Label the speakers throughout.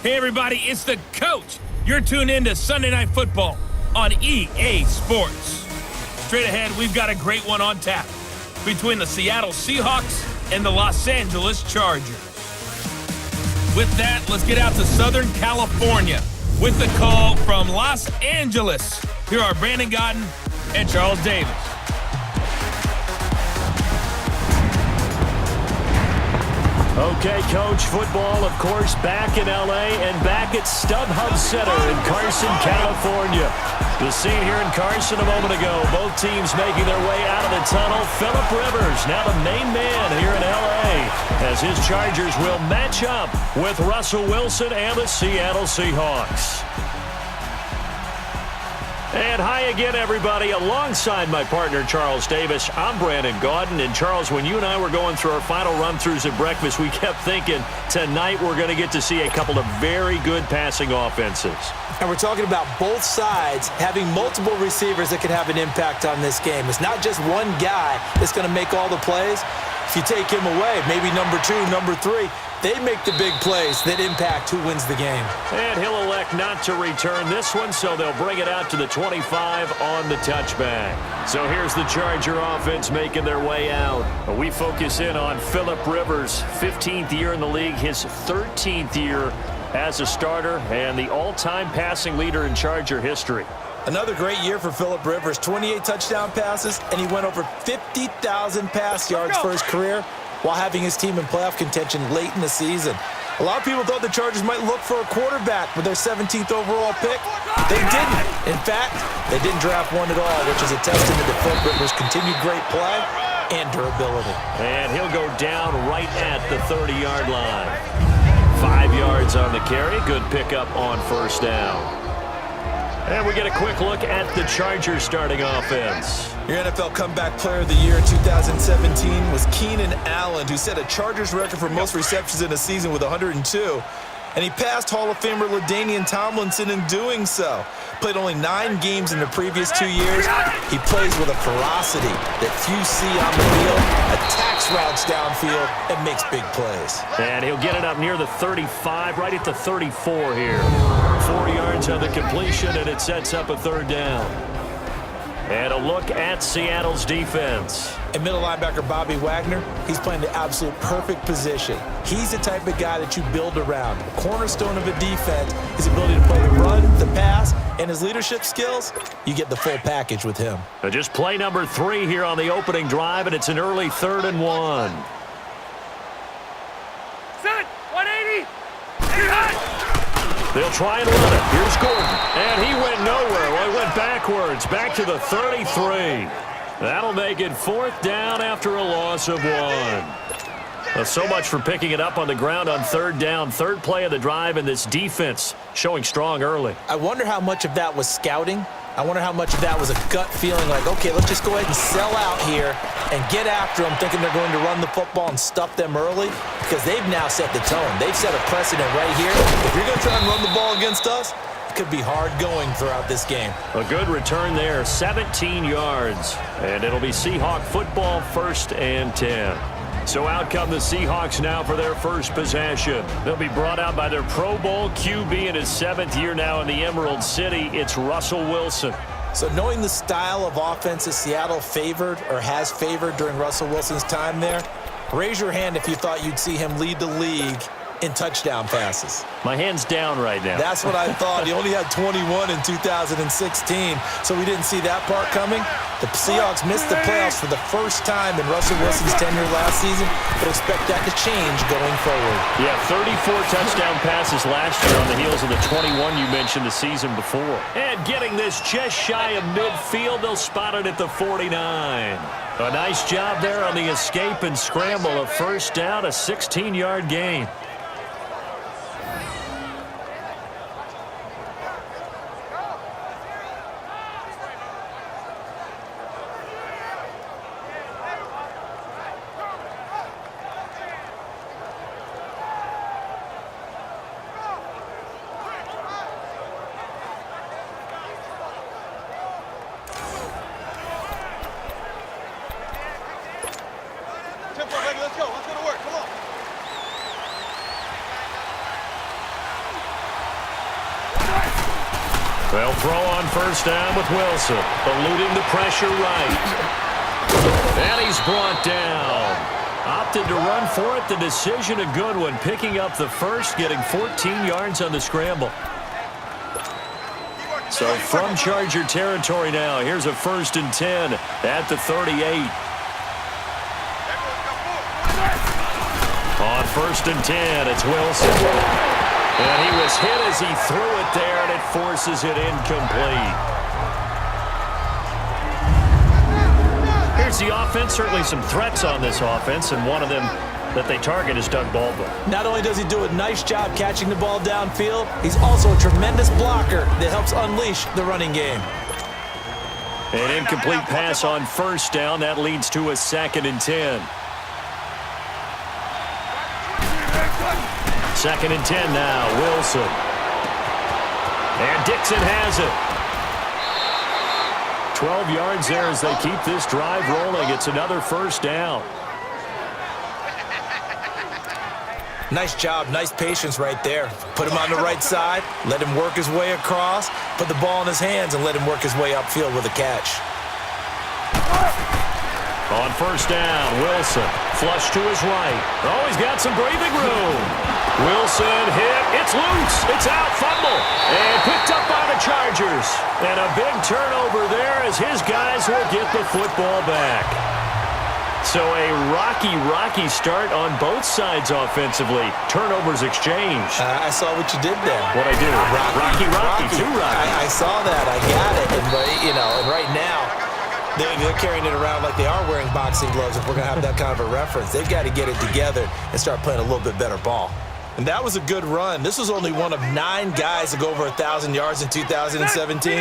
Speaker 1: Hey everybody, it's the coach. You're tuned in to Sunday Night Football on EA Sports. Straight ahead, we've got a great one on tap between the Seattle Seahawks and the Los Angeles Chargers. With that, let's get out to Southern California with the call from Los Angeles. Here are Brandon Godden and Charles Davis.
Speaker 2: Okay, Coach, football, of course, back in L.A. and back at StubHub Center in Carson, California. The scene here in Carson a moment ago. Both teams making their way out of the tunnel. Phillip Rivers, now the main man here in L.A., as his Chargers will match up with Russell Wilson and the Seattle Seahawks. And hi again, everybody. Alongside my partner, Charles Davis, I'm Brandon Godden. And, Charles, when you and I were going through our final run-throughs at breakfast, we kept thinking tonight we're going to get to see a couple of very good passing offenses.
Speaker 3: And we're talking about both sides having multiple receivers that can have an impact on this game. It's not just one guy that's going to make all the plays. If you take him away, maybe number 2, number 3, they make the big plays that impact who wins the game.
Speaker 2: And he'll elect not to return this one, so they'll bring it out to the 25 on the touchback. So here's the Charger offense making their way out. We focus in on Phillip Rivers, 15th year in the league, his 13th year as a starter, and the all-time passing leader in Charger history.
Speaker 3: Another great year for Phillip Rivers, 28 touchdown passes, and he went over 50,000 pass yards for his career while having his team in playoff contention late in the season. A lot of people thought the Chargers might look for a quarterback with their 17th overall pick. They didn't. In fact, they didn't draft one at all, which is a testament to Phillip Rivers' continued great play and durability.
Speaker 2: And he'll go down right at the 30-yard line. 5 yards on the carry. Good pickup on first down. And we get a quick look at the Chargers starting offense.
Speaker 3: Your NFL Comeback Player of the Year in 2017 was Keenan Allen, who set a Chargers record for most receptions in a season with 102. And he passed Hall of Famer LaDainian Tomlinson in doing so. Played only 9 games in the previous 2 years. He plays with a ferocity that few see on the field, attacks routes downfield, and makes big plays.
Speaker 2: And he'll get it up near the 35, right at the 34 here. 4 yards on the completion, and it sets up a third down. And a look at Seattle's defense.
Speaker 3: And middle linebacker Bobby Wagner, he's playing the absolute perfect position. He's the type of guy that you build around. The cornerstone of a defense, his ability to play the run, the pass, and his leadership skills. You get the full package with him.
Speaker 2: Just play number 3 here on the opening drive, and it's an early 3rd and 1.
Speaker 4: Set, 180.
Speaker 2: They'll try and run it. Here's Gordon. And he went nowhere. Well, he went backwards. Back to the 33. That'll make it 4th down after a loss of 1. Well, so much for picking it up on the ground on 3rd down. 3rd play of the drive, and this defense showing strong early.
Speaker 3: I wonder how much of that was scouting. I wonder how much of that was a gut feeling like, okay, let's just go ahead and sell out here and get after them, thinking they're going to run the football and stuff them early, because they've now set the tone. They've set a precedent right here. If you're going to try and run the ball against us, it could be hard going throughout this game.
Speaker 2: A good return there, 17 yards. And it'll be Seahawk football, 1st and 10. So out come the Seahawks now for their first possession. They'll be brought out by their Pro Bowl QB in his 7th year now in the Emerald City. It's Russell Wilson.
Speaker 3: So knowing the style of offense that Seattle favored or has favored during Russell Wilson's time there, raise your hand if you thought you'd see him lead the league in touchdown passes.
Speaker 2: My hand's down right now.
Speaker 3: That's what I thought. He only had 21 in 2016, so we didn't see that part coming. The Seahawks missed the playoffs for the first time in Russell Wilson's tenure last season, but expect that to change going forward.
Speaker 2: Yeah, 34 touchdown passes last year on the heels of the 21 you mentioned the season before. And getting this just shy of midfield, they'll spot it at the 49. A nice job there on the escape and scramble. A first down, a 16-yard gain. They'll throw on first down with Wilson, eluding the pressure right. And he's brought down. Opted to run for it. The decision a good one. Picking up the first, getting 14 yards on the scramble. So from Charger territory now, here's a 1st and 10 at the 38. On 1st and 10, it's Wilson. And he was hit as he threw it there, and it forces it incomplete. Here's the offense. Certainly some threats on this offense, and one of them that they target is Doug Baldwin.
Speaker 3: Not only does he do a nice job catching the ball downfield, he's also a tremendous blocker that helps unleash the running game.
Speaker 2: An incomplete pass on first down. That leads to a 2nd and 10. 2nd and 10 now. Wilson. And Dixon has it. 12 yards there as they keep this drive rolling. It's another 1st down.
Speaker 3: Nice job, nice patience right there. Put him on the right side, let him work his way across, put the ball in his hands, and let him work his way upfield with a catch.
Speaker 2: On first down, Wilson. Flush to his right. Oh, he's got some breathing room. Wilson hit. It's loose. It's out. Fumble. And picked up by the Chargers. And a big turnover there as his guys will get the football back. So a rocky start on both sides offensively. Turnovers exchanged.
Speaker 3: I saw what you did there.
Speaker 2: What'd I do? Rocky. Too rocky.
Speaker 3: I saw that. I got it. And right now, they're carrying it around like they are wearing boxing gloves. If we're going to have that kind of a reference, they've got to get it together and start playing a little bit better ball. And that was a good run. This was only one of 9 guys to go over 1,000 yards in 2017.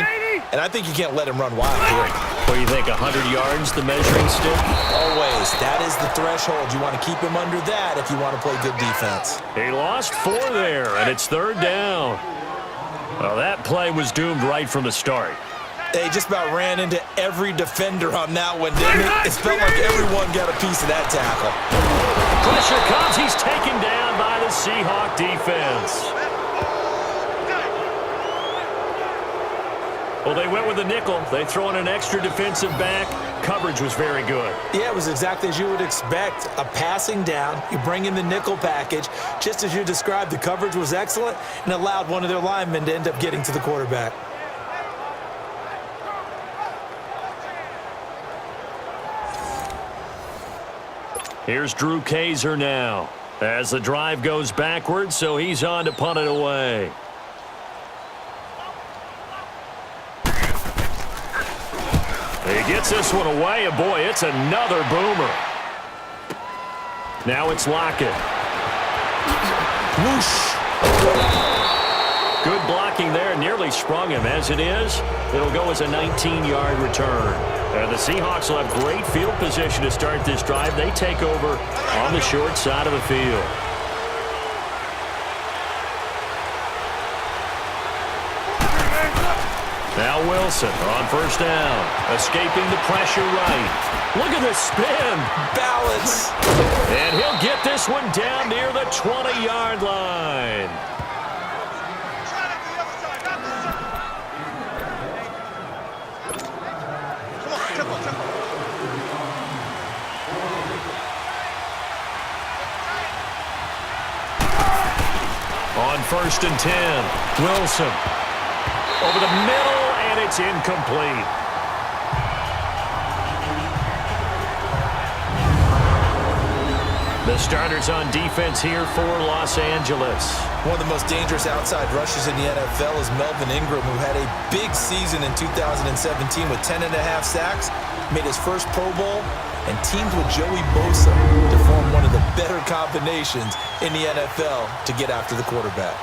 Speaker 3: And I think you can't let him run wild here.
Speaker 2: What do you think, 100 yards, the measuring stick?
Speaker 3: Always. That is the threshold. You want to keep him under that if you want to play good defense.
Speaker 2: He lost 4 there, and it's 3rd down. Well, that play was doomed right from the start.
Speaker 3: They just about ran into every defender on that one, didn't it? It felt like everyone got a piece of that tackle.
Speaker 2: Pressure comes. He's taken down by the Seahawks defense. Well, they went with a nickel. They throw in an extra defensive back. Coverage was very good.
Speaker 3: Yeah, it was exactly as you would expect. A passing down. You bring in the nickel package. Just as you described, the coverage was excellent and allowed one of their linemen to end up getting to the quarterback.
Speaker 2: Here's Drew Kaiser now as the drive goes backwards, so he's on to punt it away. He gets this one away, and boy, it's another boomer. Now it's Lockett. Whoosh. Good blocking there, nearly sprung him. As it is, it'll go as a 19-yard return. And the Seahawks will have great field position to start this drive. They take over on the short side of the field. Now Wilson on first down, escaping the pressure right. Look at the spin.
Speaker 3: Balance.
Speaker 2: And he'll get this one down near the 20-yard line. On 1st and 10, Wilson over the middle, and it's incomplete. The starters on defense here for Los Angeles.
Speaker 3: One of the most dangerous outside rushers in the NFL is Melvin Ingram, who had a big season in 2017 with 10.5 sacks, made his first Pro Bowl, and teamed with Joey Bosa to form one of the better combinations in the NFL to get after the quarterback.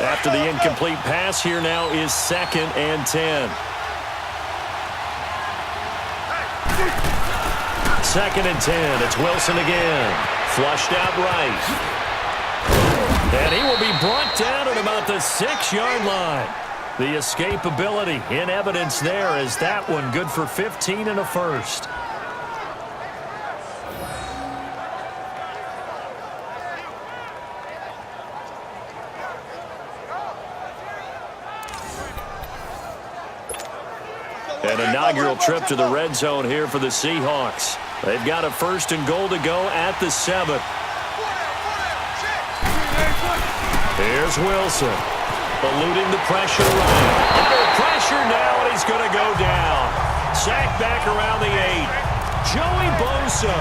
Speaker 2: After the incomplete pass, here now is 2nd and 10. 2nd and 10. It's Wilson again. Flushed out right. And he will be brought down at about the 6-yard line. The escapability in evidence there as that one good for 15 and a first. An inaugural trip to the red zone here for the Seahawks. They've got a 1st and goal to go at the 7. Here's Wilson, eluding the pressure line. Under pressure now, and he's going to go down. Sacked back around the 8. Joey Bosa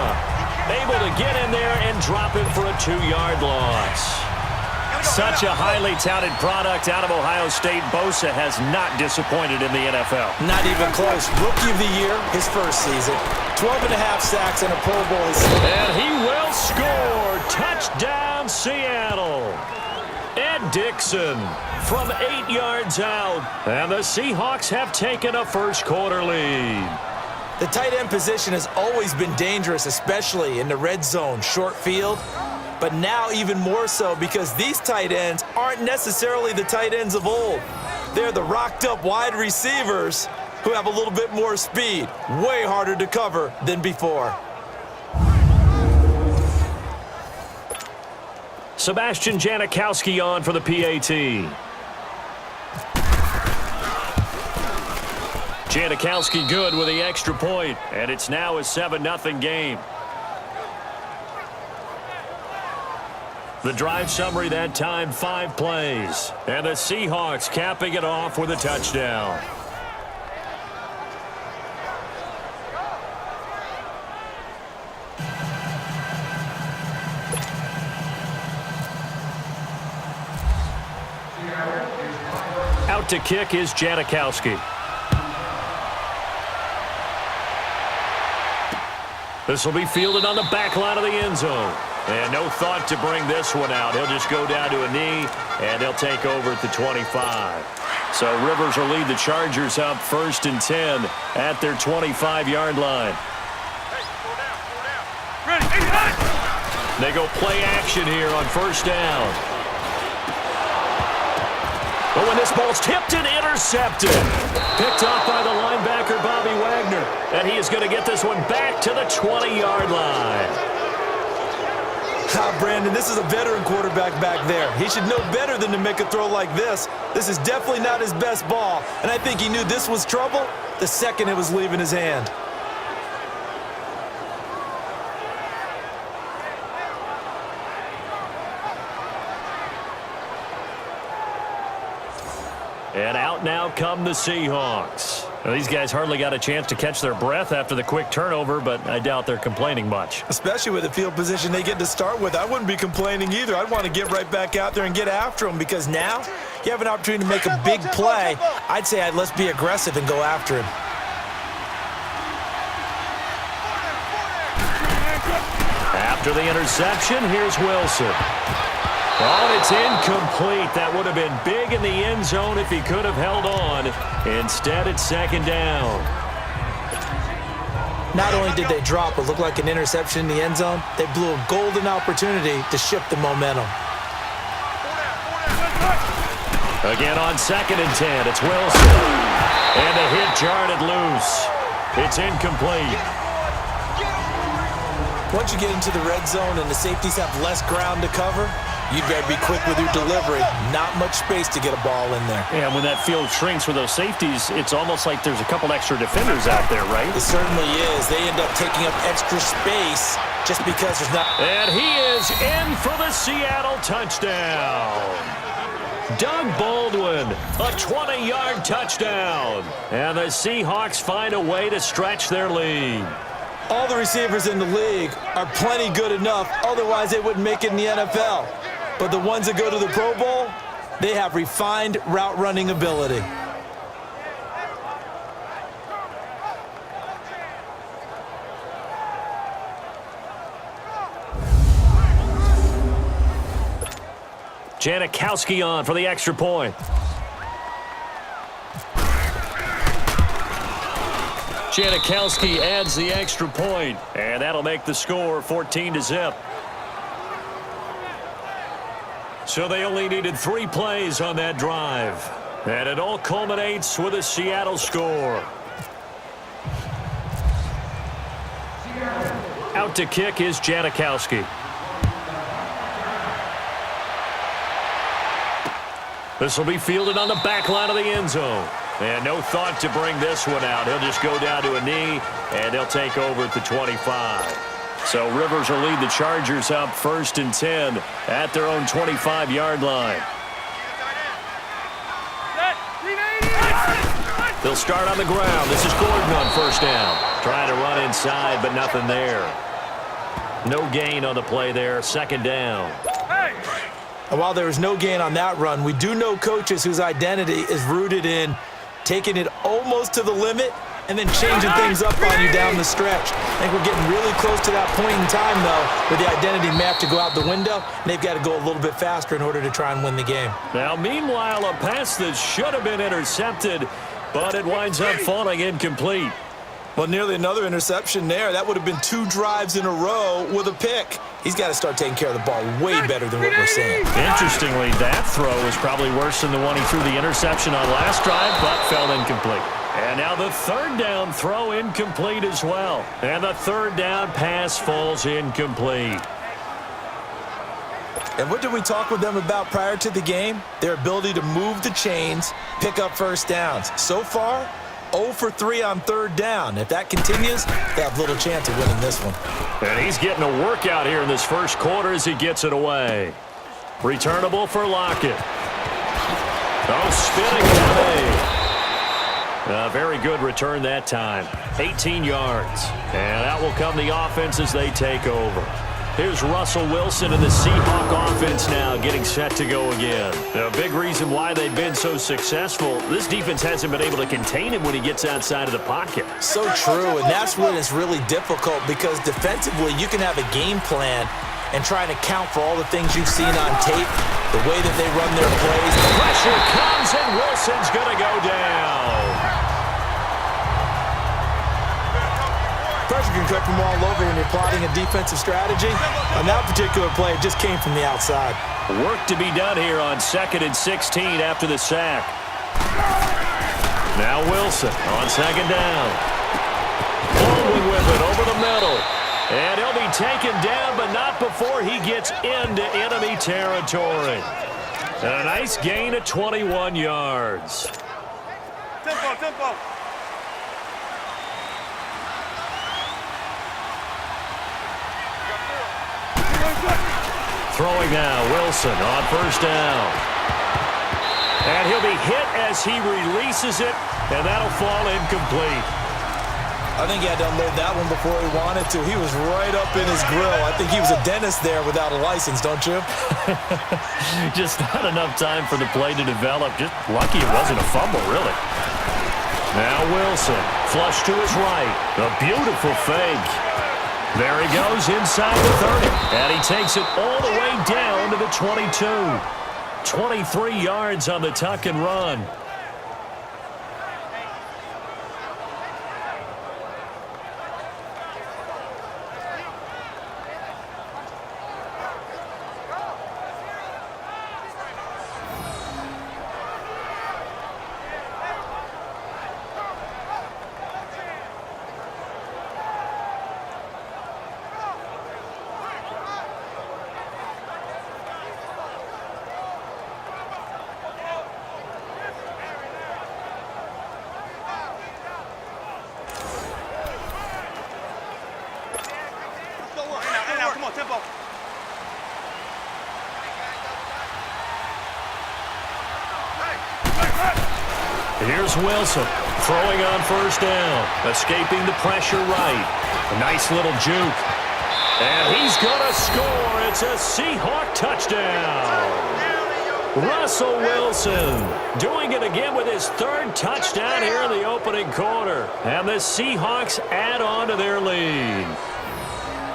Speaker 2: able to get in there and drop him for a 2-yard loss. Such a highly touted product out of Ohio State. Bosa has not disappointed in the NFL.
Speaker 3: Not even close. Rookie of the year, his first season. 12 and a half sacks and a Pro Bowl.
Speaker 2: And he will score. Touchdown, Seattle. Ed Dixon from 8 yards out. And the Seahawks have taken a first-quarter lead.
Speaker 3: The tight end position has always been dangerous, especially in the red zone, short field. But now even more so because these tight ends aren't necessarily the tight ends of old. They're the rocked-up wide receivers who have a little bit more speed. Way harder to cover than before.
Speaker 2: Sebastian Janikowski on for the PAT. Janikowski good with the extra point, and it's now a 7-0 game. The drive summary that time, 5 plays. And the Seahawks capping it off with a touchdown. Out to kick is Janikowski. This will be fielded on the back line of the end zone. And no thought to bring this one out. He'll just go down to a knee, and they'll take over at the 25. So Rivers will lead the Chargers up 1st and 10 at their 25-yard line.
Speaker 4: Ready,
Speaker 2: They go play action here on 1st down. But when this ball's tipped and intercepted, picked off by the linebacker Bobby Wagner, and he is going to get this one back to the 20-yard line.
Speaker 3: Brandon, this is a veteran quarterback back there. He should know better than to make a throw like this. This is definitely not his best ball, and I think he knew this was trouble the second it was leaving his hand.
Speaker 2: And out now come the Seahawks. Well, these guys hardly got a chance to catch their breath after the quick turnover, but I doubt they're complaining much.
Speaker 3: Especially with the field position they get to start with. I wouldn't be complaining either. I'd want to get right back out there and get after him because now you have an opportunity to make a big play. I'd say let's be aggressive and go after him.
Speaker 2: After the interception, here's Wilson. Oh, it's incomplete. That would have been big in the end zone if he could have held on. Instead, it's 2nd down.
Speaker 3: Not only did they drop what looked like an interception in the end zone, they blew a golden opportunity to shift the momentum.
Speaker 2: Again on 2nd and 10, it's Wilson. And the hit jarred it loose. It's incomplete.
Speaker 3: Once you get into the red zone and the safeties have less ground to cover, you better be quick with your delivery. Not much space to get a ball in there.
Speaker 2: Yeah, when that field shrinks with those safeties, it's almost like there's a couple extra defenders out there, right?
Speaker 3: It certainly is. They end up taking up extra space just because there's not...
Speaker 2: And he is in for the Seattle touchdown. Doug Baldwin, a 20-yard touchdown. And the Seahawks find a way to stretch their lead.
Speaker 3: All the receivers in the league are plenty good enough, otherwise they wouldn't make it in the NFL. But the ones that go to the Pro Bowl, they have refined route running ability.
Speaker 2: Janikowski on for the extra point. Janikowski adds the extra point, and that'll make the score 14-0. So they only needed 3 plays on that drive. And it all culminates with a Seattle score. Out to kick is Janikowski. This will be fielded on the back line of the end zone. And no thought to bring this one out. He'll just go down to a knee, and he'll take over at the 25. So Rivers will lead the Chargers up 1st and 10 at their own 25-yard line. They'll start on the ground. This is Gordon on 1st down. Trying to run inside, but nothing there. No gain on the play there. 2nd down.
Speaker 3: And while there was no gain on that run, we do know coaches whose identity is rooted in taking it almost to the limit and then changing things up on you down the stretch. I think we're getting really close to that point in time, though, where the identity map to go out the window, and they've got to go a little bit faster in order to try and win the game.
Speaker 2: Now, meanwhile, a pass that should have been intercepted, but it winds up falling incomplete.
Speaker 3: Well, nearly another interception there. That would have been 2 drives in a row with a pick. He's got to start taking care of the ball way better than what we're seeing.
Speaker 2: Interestingly, that throw is probably worse than the one he threw the interception on last drive, but fell incomplete. And now the 3rd down throw incomplete as well. And the 3rd down pass falls incomplete.
Speaker 3: And what did we talk with them about prior to the game? Their ability to move the chains, pick up 1st downs. So far, 0 for 3 on 3rd down. If that continues, they have little chance of winning this one.
Speaker 2: And he's getting a workout here in this 1st quarter as he gets it away. Returnable for Lockett. Oh, spinning away. A very good return that time. 18 yards. And out will come the offense as they take over. Here's Russell Wilson and the Seahawk offense now getting set to go again. A big reason why they've been so successful, this defense hasn't been able to contain him when he gets outside of the pocket.
Speaker 3: So true, and that's when it's really difficult because defensively you can have a game plan and trying to account for all the things you've seen on tape, the way that they run their plays.
Speaker 2: Pressure comes and Wilson's going to go down.
Speaker 3: Pressure can come from all over when you're plotting a defensive strategy. On that particular play, it just came from the outside.
Speaker 2: Work to be done here on 2nd and 16 after the sack. Now Wilson on 2nd down. Baldwin with it over the middle. And he'll be taken down, but not before he gets into enemy territory. And a nice gain of 21 yards.
Speaker 4: Tempo.
Speaker 2: Throwing now, Wilson on 1st down. And he'll be hit as he releases it, and that'll fall incomplete.
Speaker 3: I think he had to unload that one before he wanted to. He was right up in his grill. I think he was a dentist there without a license, don't you?
Speaker 2: Just not enough time for the play to develop. Just lucky it wasn't a fumble, really. Now Wilson, flush to his right. A beautiful fake. There he goes inside the 30. And he takes it all the way down to the 22. 23 yards on the tuck and run.
Speaker 4: Tempo.
Speaker 2: Here's Wilson throwing on 1st down, escaping the pressure right. A nice little juke. And he's going to score. It's a Seahawk touchdown. Russell Wilson doing it again with his 3rd touchdown here in the opening quarter. And the Seahawks add on to their lead.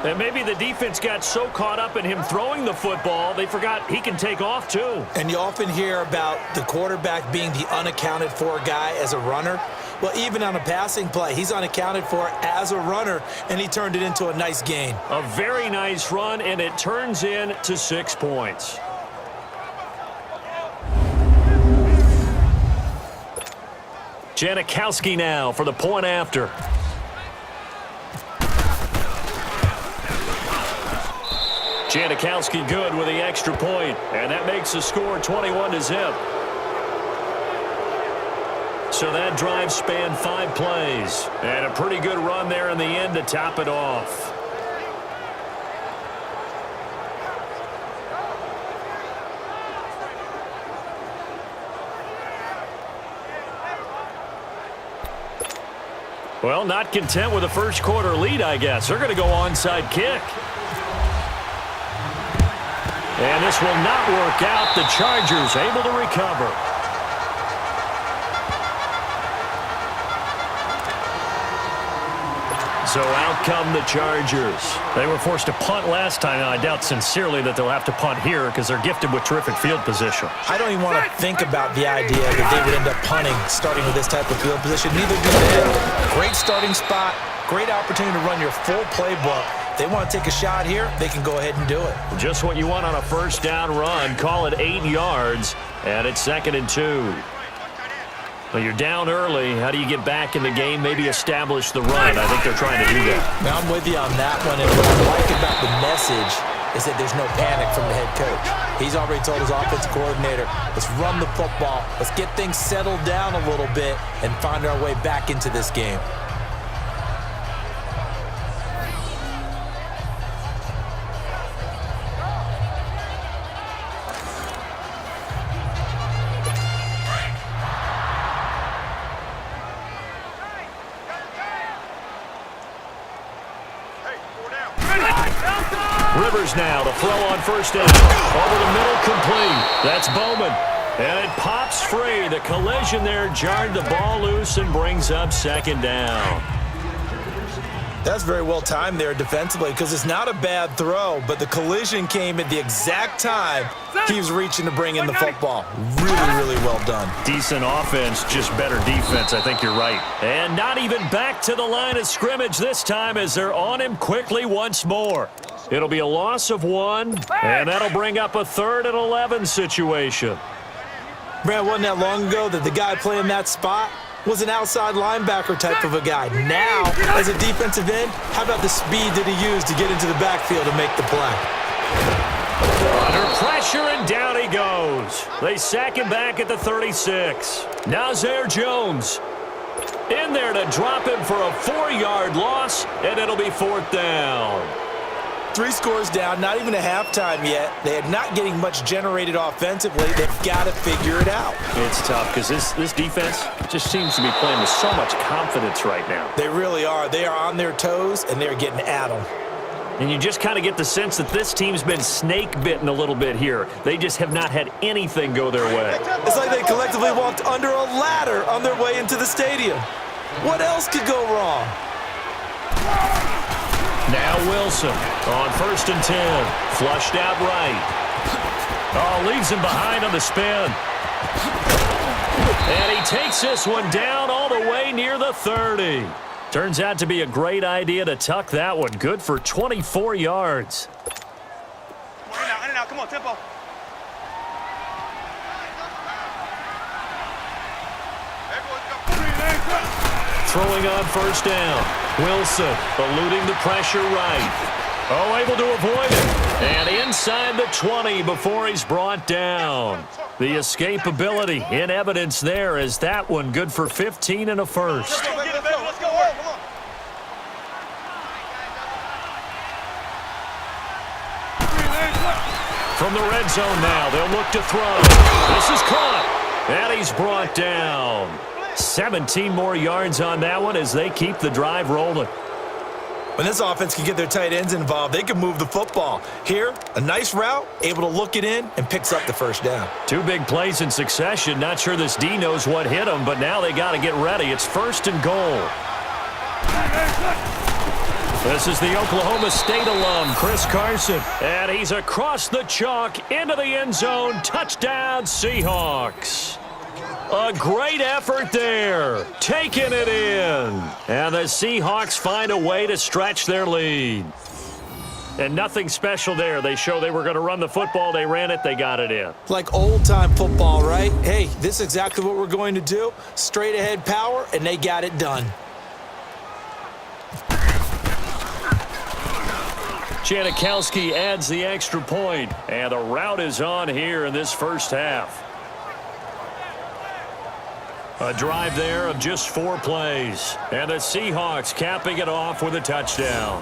Speaker 2: And maybe the defense got so caught up in him throwing the football, they forgot he can take off too.
Speaker 3: And you often hear about the quarterback being the unaccounted for guy as a runner. Well, even on a passing play, he's unaccounted for as a runner, and he turned it into a nice gain.
Speaker 2: A very nice run, and it turns into 6 points. Janikowski now for the point after. Janikowski good with the extra point, and that makes the score 21-0. So that drive spanned 5 plays, and a pretty good run there in the end to top it off. Well, not content with a first quarter lead, I guess. They're going to go onside kick. And this will not work out. The Chargers able to recover. So out come the Chargers. They were forced to punt last time, and I doubt sincerely that they'll have to punt here because they're gifted with terrific field position.
Speaker 3: I don't even want to think about the idea that they would end up punting starting with this type of field position. Neither do they. Great starting spot, great opportunity to run your full playbook. If they want to take a shot here, they can go ahead and do it.
Speaker 2: Just what you want on a first down run. Call it 8 yards, and it's 2nd and 2. Well, you're down early. How do you get back in the game, maybe establish the run? I think they're trying to do that.
Speaker 3: Now, I'm with you on that one, and what I like about the message is that there's no panic from the head coach. He's already told his offensive coordinator, let's run the football, let's get things settled down a little bit and find our way back into this game.
Speaker 2: Rivers now to throw on first down. Over the middle, complete. That's Bowman. And it pops free. The collision there jarred the ball loose and brings up 2nd down.
Speaker 3: That's very well timed there defensively because it's not a bad throw, but the collision came at the exact time he was reaching to bring in the football. Really, really well done.
Speaker 2: Decent offense, just better defense. I think you're right. And not even back to the line of scrimmage this time as they're on him quickly once more. It'll be a loss of 1, and that'll bring up a 3rd and 11 situation.
Speaker 3: Brad, wasn't that long ago that the guy playing that spot was an outside linebacker type of a guy. Now, as a defensive end, how about the speed that he used to get into the backfield and make the play?
Speaker 2: Under pressure, and down he goes. They sack him back at the 36. Nazir Jones in there to drop him for a 4-yard loss, and it'll be 4th down.
Speaker 3: 3 scores down, not even a halftime yet. They are not getting much generated offensively. They've got to figure it out.
Speaker 2: It's tough because this defense just seems to be playing with so much confidence right now.
Speaker 3: They really are. They are on their toes, and they're getting at them.
Speaker 2: And you just kind of get the sense that this team's been snake-bitten a little bit here. They just have not had anything go their way.
Speaker 3: It's like they collectively walked under a ladder on their way into the stadium. What else could go wrong?
Speaker 2: Now Wilson on 1st and 10. Flushed out right. Oh, leaves him behind on the spin. And he takes this one down all the way near the 30. Turns out to be a great idea to tuck that one. Good for 24 yards.
Speaker 4: In and out, come on, tempo.
Speaker 2: Throwing on first down. Wilson eluding the pressure right. Oh, able to avoid it. And inside the 20 before he's brought down. The escapability in evidence there is that one good for 15 and a first.
Speaker 4: Let's go, come on.
Speaker 2: From the red zone now, they'll look to throw. This is caught. And he's brought down. 17 more yards on that one as they keep the drive rolling.
Speaker 3: When this offense can get their tight ends involved, they can move the football. Here, a nice route, able to look it in, and picks up the first down. 2
Speaker 2: big plays in succession. Not sure this D knows what hit him, but now they got to get ready. It's 1st and goal. This is the Oklahoma State alum, Chris Carson. And he's across the chalk into the end zone. Touchdown, Seahawks. A great effort there, taking it in. And the Seahawks find a way to stretch their lead. And nothing special there. They show they were going to run the football. They ran it. They got it in.
Speaker 3: Like old-time football, right? Hey, this is exactly what we're going to do. Straight ahead power, and they got it done.
Speaker 2: Janikowski adds the extra point, and the route is on here in this first half. A drive there of just 4 plays, and the Seahawks capping it off with a touchdown.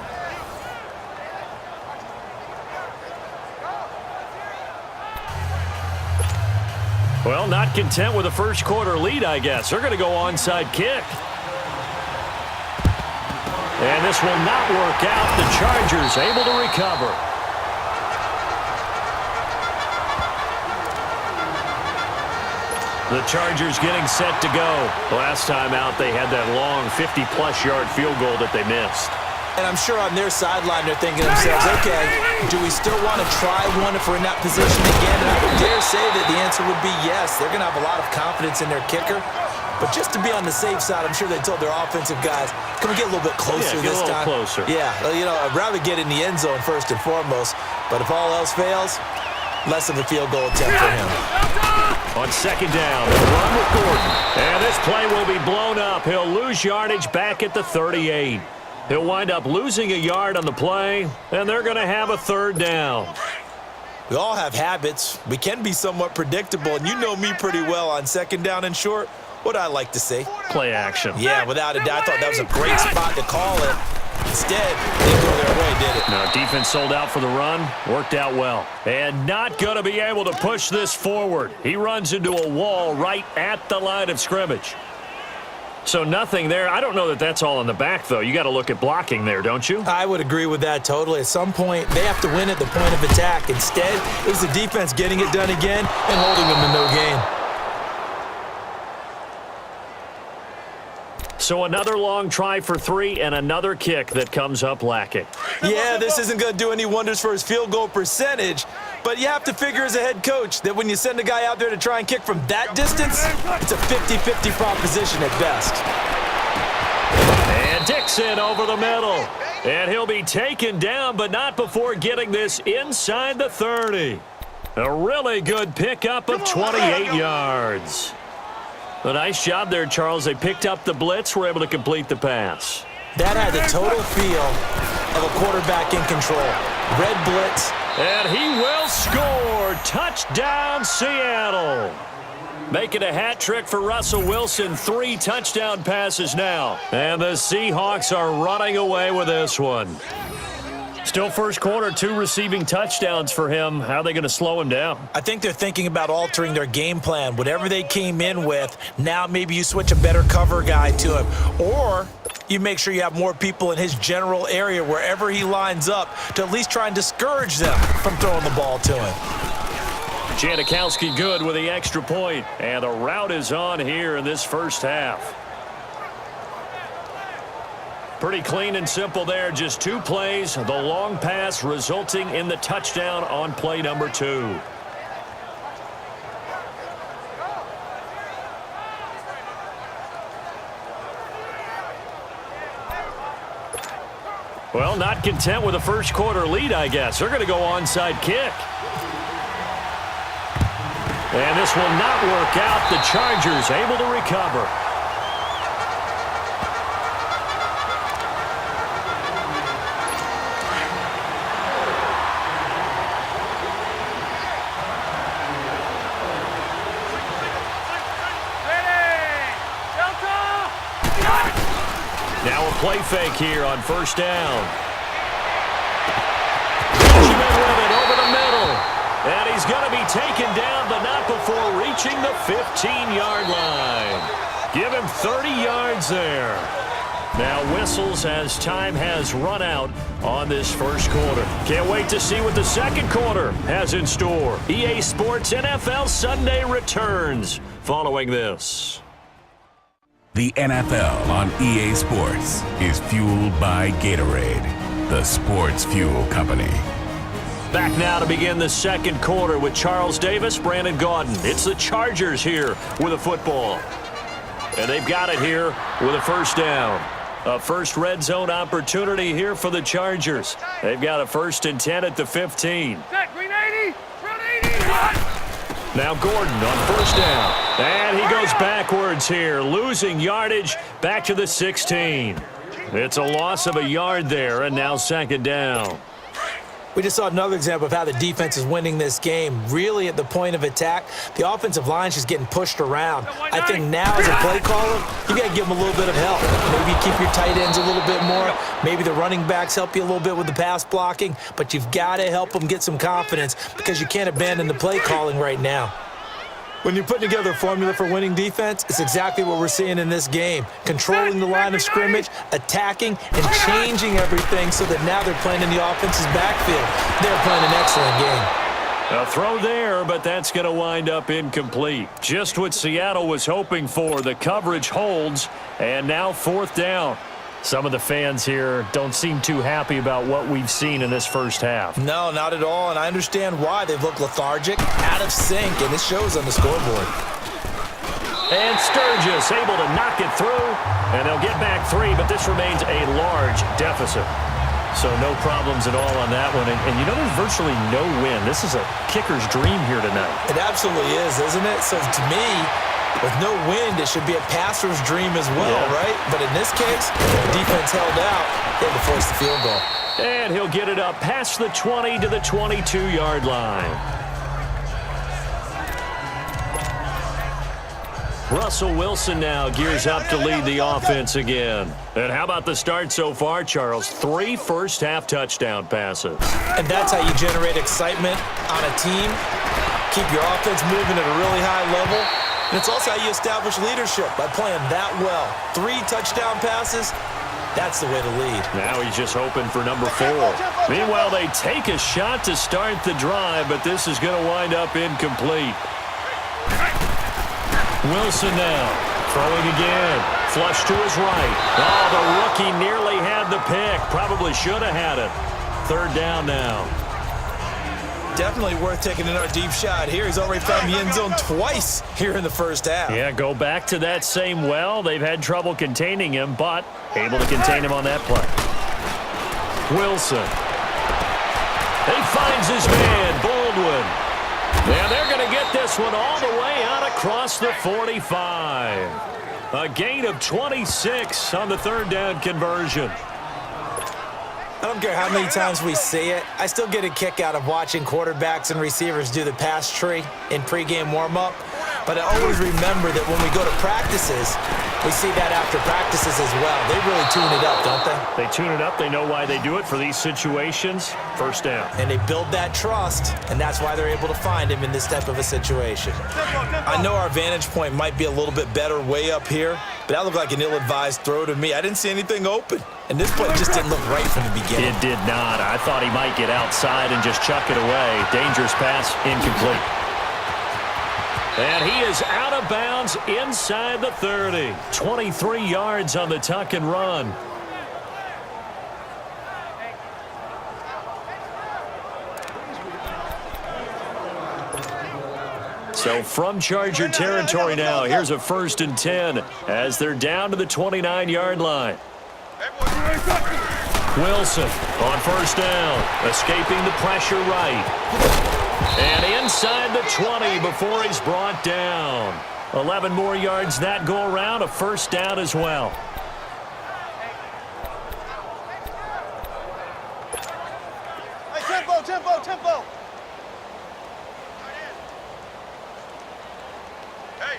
Speaker 2: Well, not content with a first quarter lead, I guess. They're going to go onside kick. And this will not work out. The Chargers able to recover. The Chargers getting set to go. Last time out, they had that long 50-plus yard field goal that they missed.
Speaker 3: And I'm sure on their sideline they're thinking to themselves, okay, do we still want to try one if we're in that position again? And I would dare say that the answer would be yes. They're going to have a lot of confidence in their kicker. But just to be on the safe side, I'm sure they told their offensive guys, can we get a little bit closer this time?
Speaker 2: Closer.
Speaker 3: Yeah, you know, I'd rather get in the end zone first and foremost. But if all else fails, less of a field goal attempt for him.
Speaker 2: On second down, they'll run with Gordon. And this play will be blown up. He'll lose yardage back at the 38. He'll wind up losing a yard on the play, and they're going to have a third down.
Speaker 3: We all have habits. We can be somewhat predictable, and you know me pretty well on second down and short. What I like to see.
Speaker 2: Play action.
Speaker 3: Yeah, without a doubt. I thought that was a great spot to call it. Instead, they didn't go their way, did it?
Speaker 2: No, defense sold out for the run. Worked out well. And not going to be able to push this forward. He runs into a wall right at the line of scrimmage. So nothing there. I don't know that that's all in the back, though. You got to look at blocking there, don't you?
Speaker 3: I would agree with that totally. At some point, they have to win at the point of attack. Instead, it was the defense getting it done again and holding them to no gain.
Speaker 2: So another long try for 3 and another kick that comes up lacking.
Speaker 3: Yeah, this isn't going to do any wonders for his field goal percentage, but you have to figure as a head coach that when you send a guy out there to try and kick from that distance, it's a 50-50 proposition at best.
Speaker 2: And Dixon over the middle. And he'll be taken down, but not before getting this inside the 30. A really good pickup of 28 yards. A nice job there, Charles. They picked up the blitz, were able to complete the pass.
Speaker 3: That had the total feel of a quarterback in control. Red blitz.
Speaker 2: And he will score. Touchdown, Seattle. Making a hat trick for Russell Wilson. 3 touchdown passes now. And the Seahawks are running away with this one. Still first quarter, 2 receiving touchdowns for him. How are they going to slow him down?
Speaker 3: I think they're thinking about altering their game plan. Whatever they came in with, now maybe you switch a better cover guy to him. Or you make sure you have more people in his general area wherever he lines up to at least try and discourage them from throwing the ball to him.
Speaker 2: Janikowski good with the extra point. And the route is on here in this first half. Pretty clean and simple there. Just 2 plays. The long pass resulting in the touchdown on play number 2. Well, not content with a first quarter lead, I guess. They're going to go onside kick. And this will not work out. The Chargers able to recover. Now a play fake here on first down. Benjamin with it over the middle. And he's going to be taken down, but not before reaching the 15-yard line. Give him 30 yards there. Now whistles as time has run out on this first quarter. Can't wait to see what the second quarter has in store. EA Sports NFL Sunday returns following this.
Speaker 5: The NFL on EA Sports is fueled by Gatorade, the sports fuel company.
Speaker 2: Back now to begin the second quarter with Charles Davis, Brandon Gaudin. It's the Chargers here with a football. And they've got it here with a first down. A first red zone opportunity here for the Chargers. They've got a 1st and 10 at the 15.
Speaker 4: Set, green 80, front 80.
Speaker 2: Now Gordon on 1st down. And he goes backwards here, losing yardage back to the 16. It's a loss of a yard there, and now 2nd down.
Speaker 3: We just saw another example of how the defense is winning this game. Really at the point of attack, the offensive line is just getting pushed around. I think now as a play caller, you got to give them a little bit of help. Maybe keep your tight ends a little bit more. Maybe the running backs help you a little bit with the pass blocking. But you've got to help them get some confidence because you can't abandon the play calling right now. When you're putting together a formula for winning defense, it's exactly what we're seeing in this game. Controlling the line of scrimmage, attacking, and changing everything so that now they're playing in the offense's backfield. They're playing an excellent game.
Speaker 2: A throw there, but that's going to wind up incomplete. Just what Seattle was hoping for. The coverage holds, and now 4th down. Some of the fans here don't seem too happy about what we've seen in this first half.
Speaker 3: No, not at all, and I understand why. They've looked lethargic, out of sync, and it shows on the scoreboard.
Speaker 2: And Sturgis able to knock it through, and they'll get back 3, but this remains a large deficit. So no problems at all on that one. And you know, there's virtually no win. This is a kicker's dream here tonight.
Speaker 3: It absolutely is, isn't it? So to me, with no wind, it should be a passer's dream as well, right? But in this case, the defense held out. They had to force the field goal.
Speaker 2: And he'll get it up past the 20 to the 22-yard line. Russell Wilson now gears up to lead the offense again. And how about the start so far, Charles? 3 first-half touchdown passes.
Speaker 3: And that's how you generate excitement on a team. Keep your offense moving at a really high level. And it's also how you establish leadership, by playing that well. 3 touchdown passes, that's the way to lead.
Speaker 2: Now he's just hoping for number 4. Meanwhile, they take a shot to start the drive, but this is going to wind up incomplete. Wilson now, throwing again. Flush to his right. Oh, the rookie nearly had the pick. Probably should have had it. 3rd down now.
Speaker 3: Definitely worth taking another deep shot here. He's already found the end zone twice here in the first half.
Speaker 2: Yeah, go back to that same well. They've had trouble containing him, but able to contain him on that play. Wilson. He finds his man, Baldwin. Yeah, they're going to get this one all the way out across the 45. A gain of 26 on the 3rd down conversion.
Speaker 3: I don't care how many times we see it. I still get a kick out of watching quarterbacks and receivers do the pass tree in pregame warm-up. But I always remember that when we go to practices, we see that after practices as well. They really tune it up, don't they?
Speaker 2: They tune it up. They know why they do it for these situations. 1st down.
Speaker 3: And they build that trust, and that's why they're able to find him in this type of a situation. I know our vantage point might be a little bit better way up here, but that looked like an ill-advised throw to me. I didn't see anything open. And this play just didn't look right from the beginning.
Speaker 2: It did not. I thought he might get outside and just chuck it away. Dangerous pass, incomplete. And he is out of bounds inside the 30. 23 yards on the tuck and run. So from Charger territory now, here's a 1st and 10 as they're down to the 29-yard line. Wilson on 1st down, escaping the pressure right. And inside the 20 before he's brought down. 11 more yards that go around, a 1st down as well.
Speaker 4: Hey, tempo. Hey.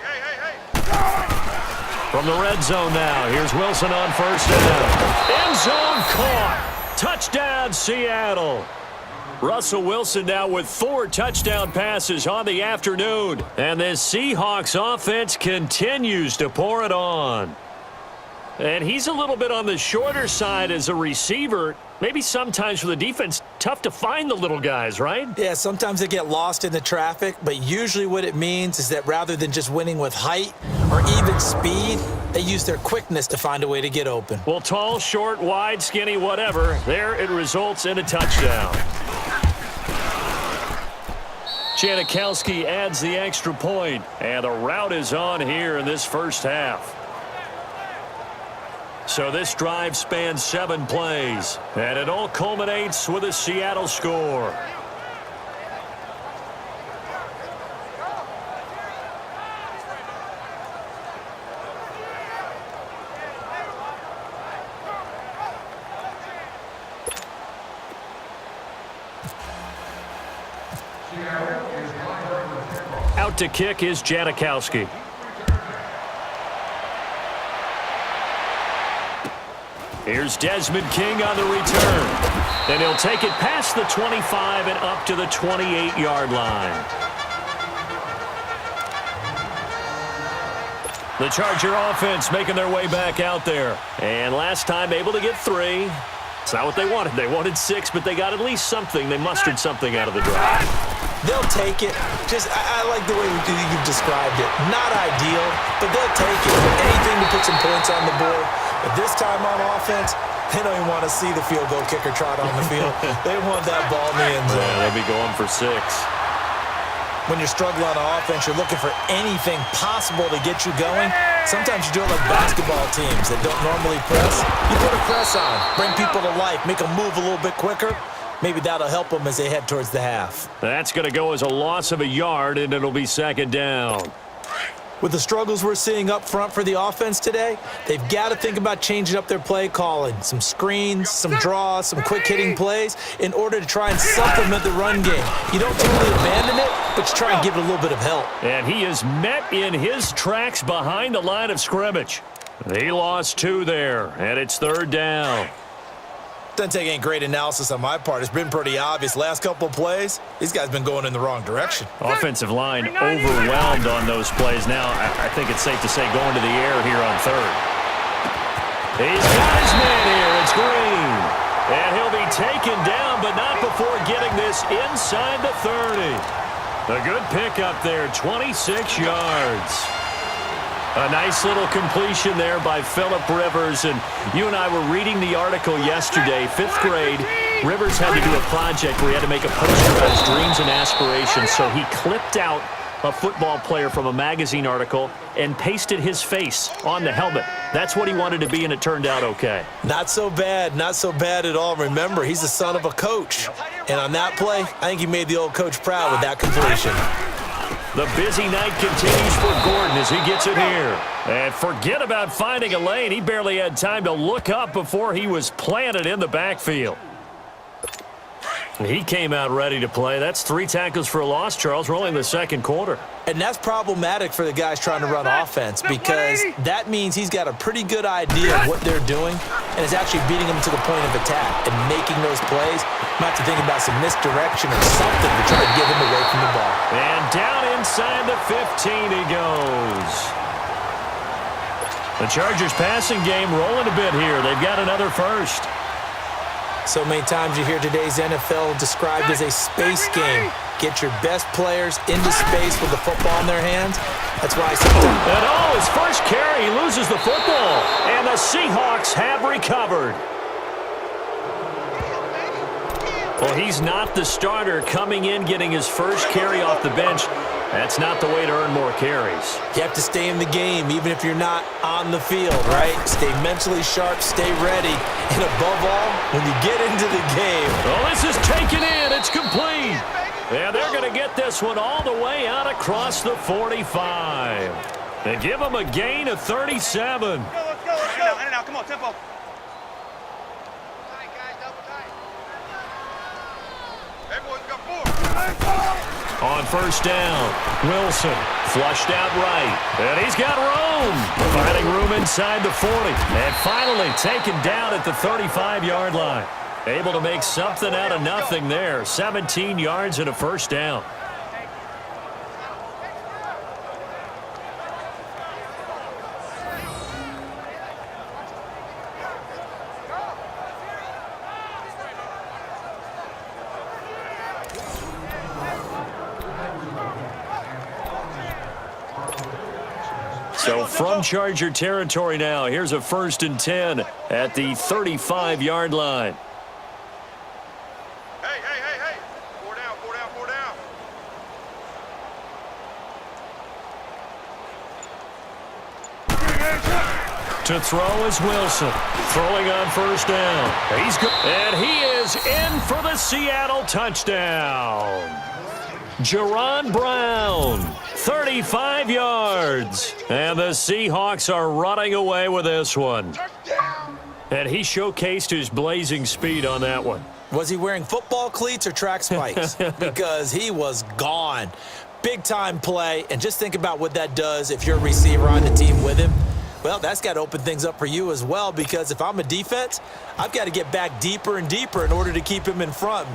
Speaker 2: From the red zone now, here's Wilson on 1st down. End zone caught. Touchdown, Seattle. Russell Wilson now with 4 touchdown passes on the afternoon. And this Seahawks offense continues to pour it on. And he's a little bit on the shorter side as a receiver. Maybe sometimes for the defense, tough to find the little guys, right?
Speaker 3: Yeah, sometimes they get lost in the traffic, but usually what it means is that rather than just winning with height or even speed, they use their quickness to find a way to get open.
Speaker 2: Well, tall, short, wide, skinny, whatever, there it results in a touchdown. Janikowski adds the extra point, and the route is on here in this first half. So this drive spans 7 plays, and it all culminates with a Seattle score. Out to kick is Janikowski. Here's Desmond King on the return. And he'll take it past the 25 and up to the 28-yard line. The Charger offense making their way back out there. And last time able to get 3. It's not what they wanted. They wanted 6, but they got at least something. They mustered something out of the drive.
Speaker 3: They'll take it. I like the way you've described it. Not ideal, but they'll take it. Anything to put some points on the board. But this time on offense, they don't even want to see the field goal kicker trot on the field. They want that ball in the end zone.
Speaker 2: Yeah, they'll be going for 6.
Speaker 3: When you're struggling on offense, you're looking for anything possible to get you going. Sometimes you do it like basketball teams that don't normally press. You put a press on, bring people to life, make them move a little bit quicker. Maybe that'll help them as they head towards the half.
Speaker 2: That's going to go as a loss of a yard, and it'll be 2nd down.
Speaker 3: With the struggles we're seeing up front for the offense today, they've got to think about changing up their play calling. Some screens, some draws, some quick-hitting plays in order to try and supplement the run game. You don't totally abandon it, but you try and give it a little bit of help.
Speaker 2: And he is met in his tracks behind the line of scrimmage. He lost 2 there, and it's 3rd down.
Speaker 3: Doesn't take any great analysis on my part. It's been pretty obvious. Last couple of plays, these guys been going in the wrong direction.
Speaker 2: Offensive line overwhelmed on those plays. Now, I think it's safe to say going to the air here on 3rd. He's got his man here. It's Green. And he'll be taken down, but not before getting this inside the 30. A good pickup there, 26 yards. A nice little completion there by Phillip Rivers. And you and I were reading the article yesterday, 5th grade. Rivers had to do a project where he had to make a poster about his dreams and aspirations. So he clipped out a football player from a magazine article and pasted his face on the helmet. That's what he wanted to be, and it turned out okay.
Speaker 3: Not so bad. Not so bad at all. Remember, he's the son of a coach. And on that play, I think he made the old coach proud with that completion.
Speaker 2: The busy night continues for Gordon as he gets it here. And forget about finding a lane. He barely had time to look up before he was planted in the backfield. He came out ready to play. That's 3 tackles for a loss, Charles. We're only in the 2nd quarter.
Speaker 3: And that's problematic for the guys trying to run offense because that means he's got a pretty good idea of what they're doing and is actually beating them to the point of attack and making those plays. Might have to think about some misdirection or something to try to get him away from the ball.
Speaker 2: And down inside the 15 he goes. The Chargers passing game rolling a bit here. They've got another first.
Speaker 3: So many times you hear today's NFL described as a space game. Get your best players into space with the football in their hands. That's why I sometimes...
Speaker 2: And his first carry, he loses the football. And the Seahawks have recovered. Well, he's not the starter coming in, getting his first carry off the bench. That's not the way to earn more carries.
Speaker 3: You have to stay in the game, even if you're not on the field, right? Stay mentally sharp, stay ready. And above all, when you get into the game.
Speaker 2: Well, this is taken in. It's complete. And they're going to get this one all the way out across the 45. And give them a gain of 37.
Speaker 4: Let's go. In and out. Come on, tempo. Everyone's got 4.
Speaker 2: On first down, Wilson flushed out right. And he's got room. Finding room inside the 40. And finally taken down at the 35-yard line. Able to make something out of nothing there. 17 yards and a first down. So from Charger territory now, here's a 1st and 10 at the 35-yard line.
Speaker 4: Hey. 4 down.
Speaker 2: To throw is Wilson. Throwing on first down. He's good. And he is in for the Seattle touchdown. Jerron Brown, 35 yards. And the Seahawks are running away with this one. And he showcased his blazing speed on that one.
Speaker 3: Was he wearing football cleats or track spikes? Because he was gone. Big-time play. And just think about what that does if you're a receiver on the team with him. Well, that's got to open things up for you as well, because if I'm a defense, I've got to get back deeper and deeper in order to keep him in front.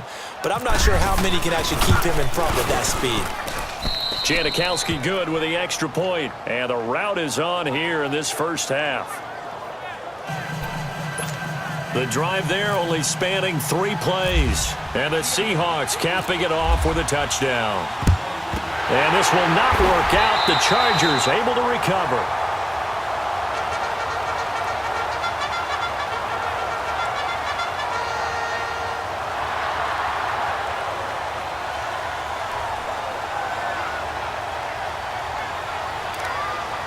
Speaker 3: But I'm not sure how many can actually keep him in front with that speed.
Speaker 2: Janikowski good with the extra point. And the route is on here in this first half. The drive there only spanning 3 plays. And the Seahawks capping it off with a touchdown. And this will not work out. The Chargers able to recover.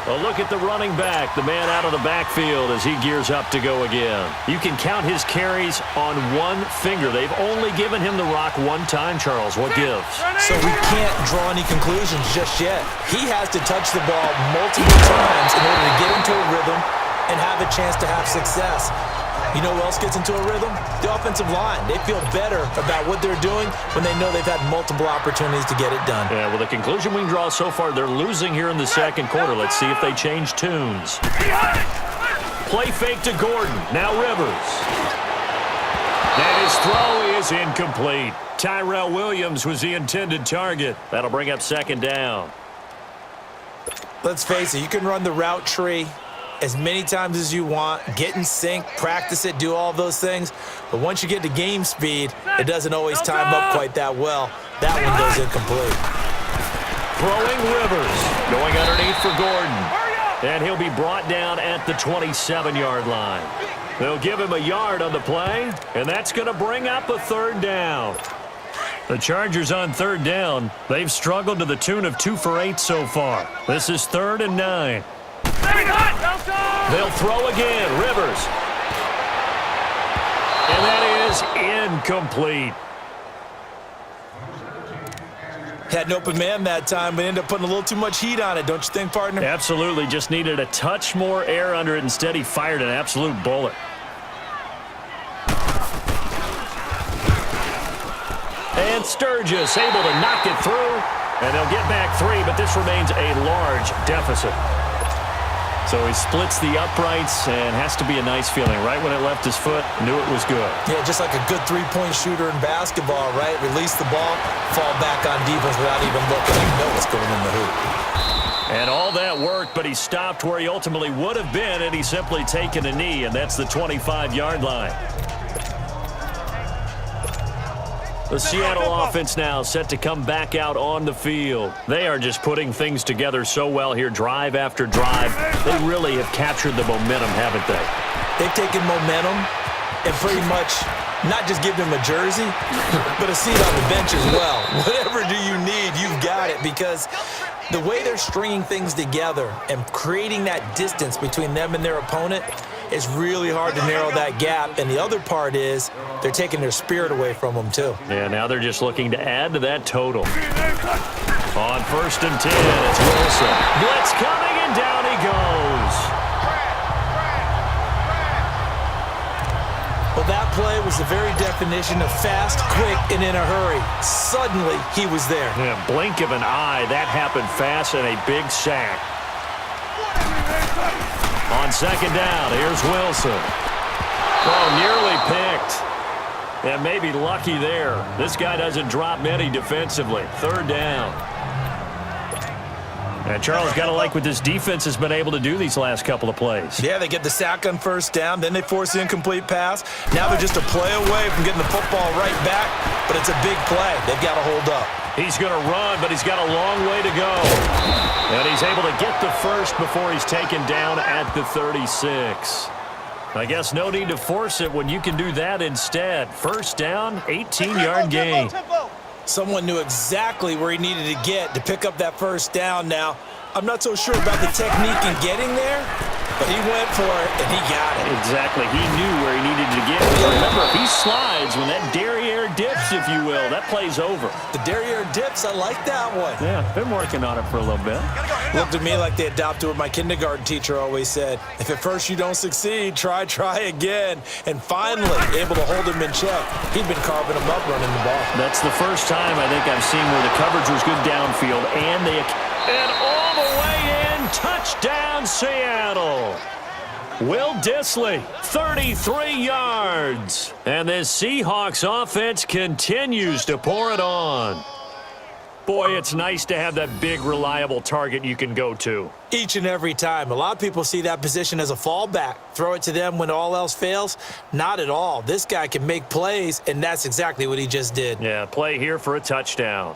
Speaker 2: A look at the running back, the man out of the backfield as he gears up to go again. You can count his carries on one finger. They've only given him the rock one time, Charles. What gives?
Speaker 3: So we can't draw any conclusions just yet. He has to touch the ball multiple times in order to get into a rhythm and have a chance to have success. You know who else gets into a rhythm? The offensive line. They feel better about what they're doing when they know they've had multiple opportunities to get it done.
Speaker 2: Yeah, well, the conclusion we can draw so far, they're losing here in the second quarter. Let's see if they change tunes. Play fake to Gordon. Now Rivers. And his throw is incomplete. Tyrell Williams was the intended target. That'll bring up second down.
Speaker 3: Let's face it, you can run the route tree as many times as you want, get in sync, practice it, do all those things. But once you get to game speed, it doesn't always time up quite that well. That one goes incomplete.
Speaker 2: Throwing Rivers. Going underneath for Gordon. And he'll be brought down at the 27-yard line. They'll give him a yard on the play, and that's going to bring up a third down. The Chargers on third down. They've struggled to the tune of 2 for 8 so far. This is 3rd and 9. They'll throw again. Rivers. And that is incomplete.
Speaker 3: Had an open man that time, but ended up putting a little too much heat on it, don't you think, partner?
Speaker 2: Absolutely. Just needed a touch more air under it. Instead, he fired an absolute bullet. And Sturgis able to knock it through. And they'll get back 3, but this remains a large deficit. So he splits the uprights and has to be a nice feeling. Right when it left his foot, knew it was good.
Speaker 3: Yeah, just like a good three-point shooter in basketball, right? Release the ball, fall back on defense without even looking. You know what's going in the hoop.
Speaker 2: And all that worked, but he stopped where he ultimately would have been, and he's simply taken a knee, and that's the 25-yard line. The Seattle offense now set to come back out on the field. They are just putting things together so well here, drive after drive. They really have captured the momentum, haven't they?
Speaker 3: They've taken momentum and pretty much not just give them a jersey, but a seat on the bench as well. Whatever do you need, you've got it, because the way they're stringing things together and creating that distance between them and their opponent, it's really hard to narrow that gap. And the other part is they're taking their spirit away from them, too.
Speaker 2: Yeah, now they're just looking to add to that total. On 1st and 10, it's Wilson. Blitz coming, and down he goes.
Speaker 3: Well, that play was the very definition of fast, quick, and in a hurry. Suddenly, he was there.
Speaker 2: Yeah, blink of an eye. That happened fast, and a big sack. On 2nd down, here's Wilson. Oh, nearly picked. And maybe lucky there. This guy doesn't drop many defensively. 3rd down. And Charles, got to like what this defense has been able to do these last couple of plays.
Speaker 3: Yeah, they get the sack on 1st down, then they force the incomplete pass. Now they're just a play away from getting the football right back, but it's a big play. They've got to hold up.
Speaker 2: He's going to run, but he's got a long way to go. And he's able to get the first before he's taken down at the 36. I guess no need to force it when you can do that instead. 1st down, 18-yard gain.
Speaker 3: Someone knew exactly where he needed to get to pick up that 1st down now. I'm not so sure about the technique in getting there, but he went for it, and he got it.
Speaker 2: Exactly. He knew where he needed to get. Remember, if he slides, when that derriere dips, if you will, that play's over.
Speaker 3: The derriere dips, I like that one.
Speaker 2: Yeah, been working on it for a little bit.
Speaker 3: Looked at me like they adopted what my kindergarten teacher always said. If at first you don't succeed, try again. And finally, able to hold him in check. He'd been carving him up running the ball.
Speaker 2: That's the first time I think I've seen where the coverage was good downfield, and all the way in, touchdown Seattle. Will Dissly, 33 yards. And this Seahawks offense continues to pour it on. Boy, it's nice to have that big, reliable target you can go to.
Speaker 3: Each and every time. A lot of people see that position as a fallback. Throw it to them when all else fails. Not at all. This guy can make plays, and that's exactly what he just did.
Speaker 2: Yeah, play here for a touchdown.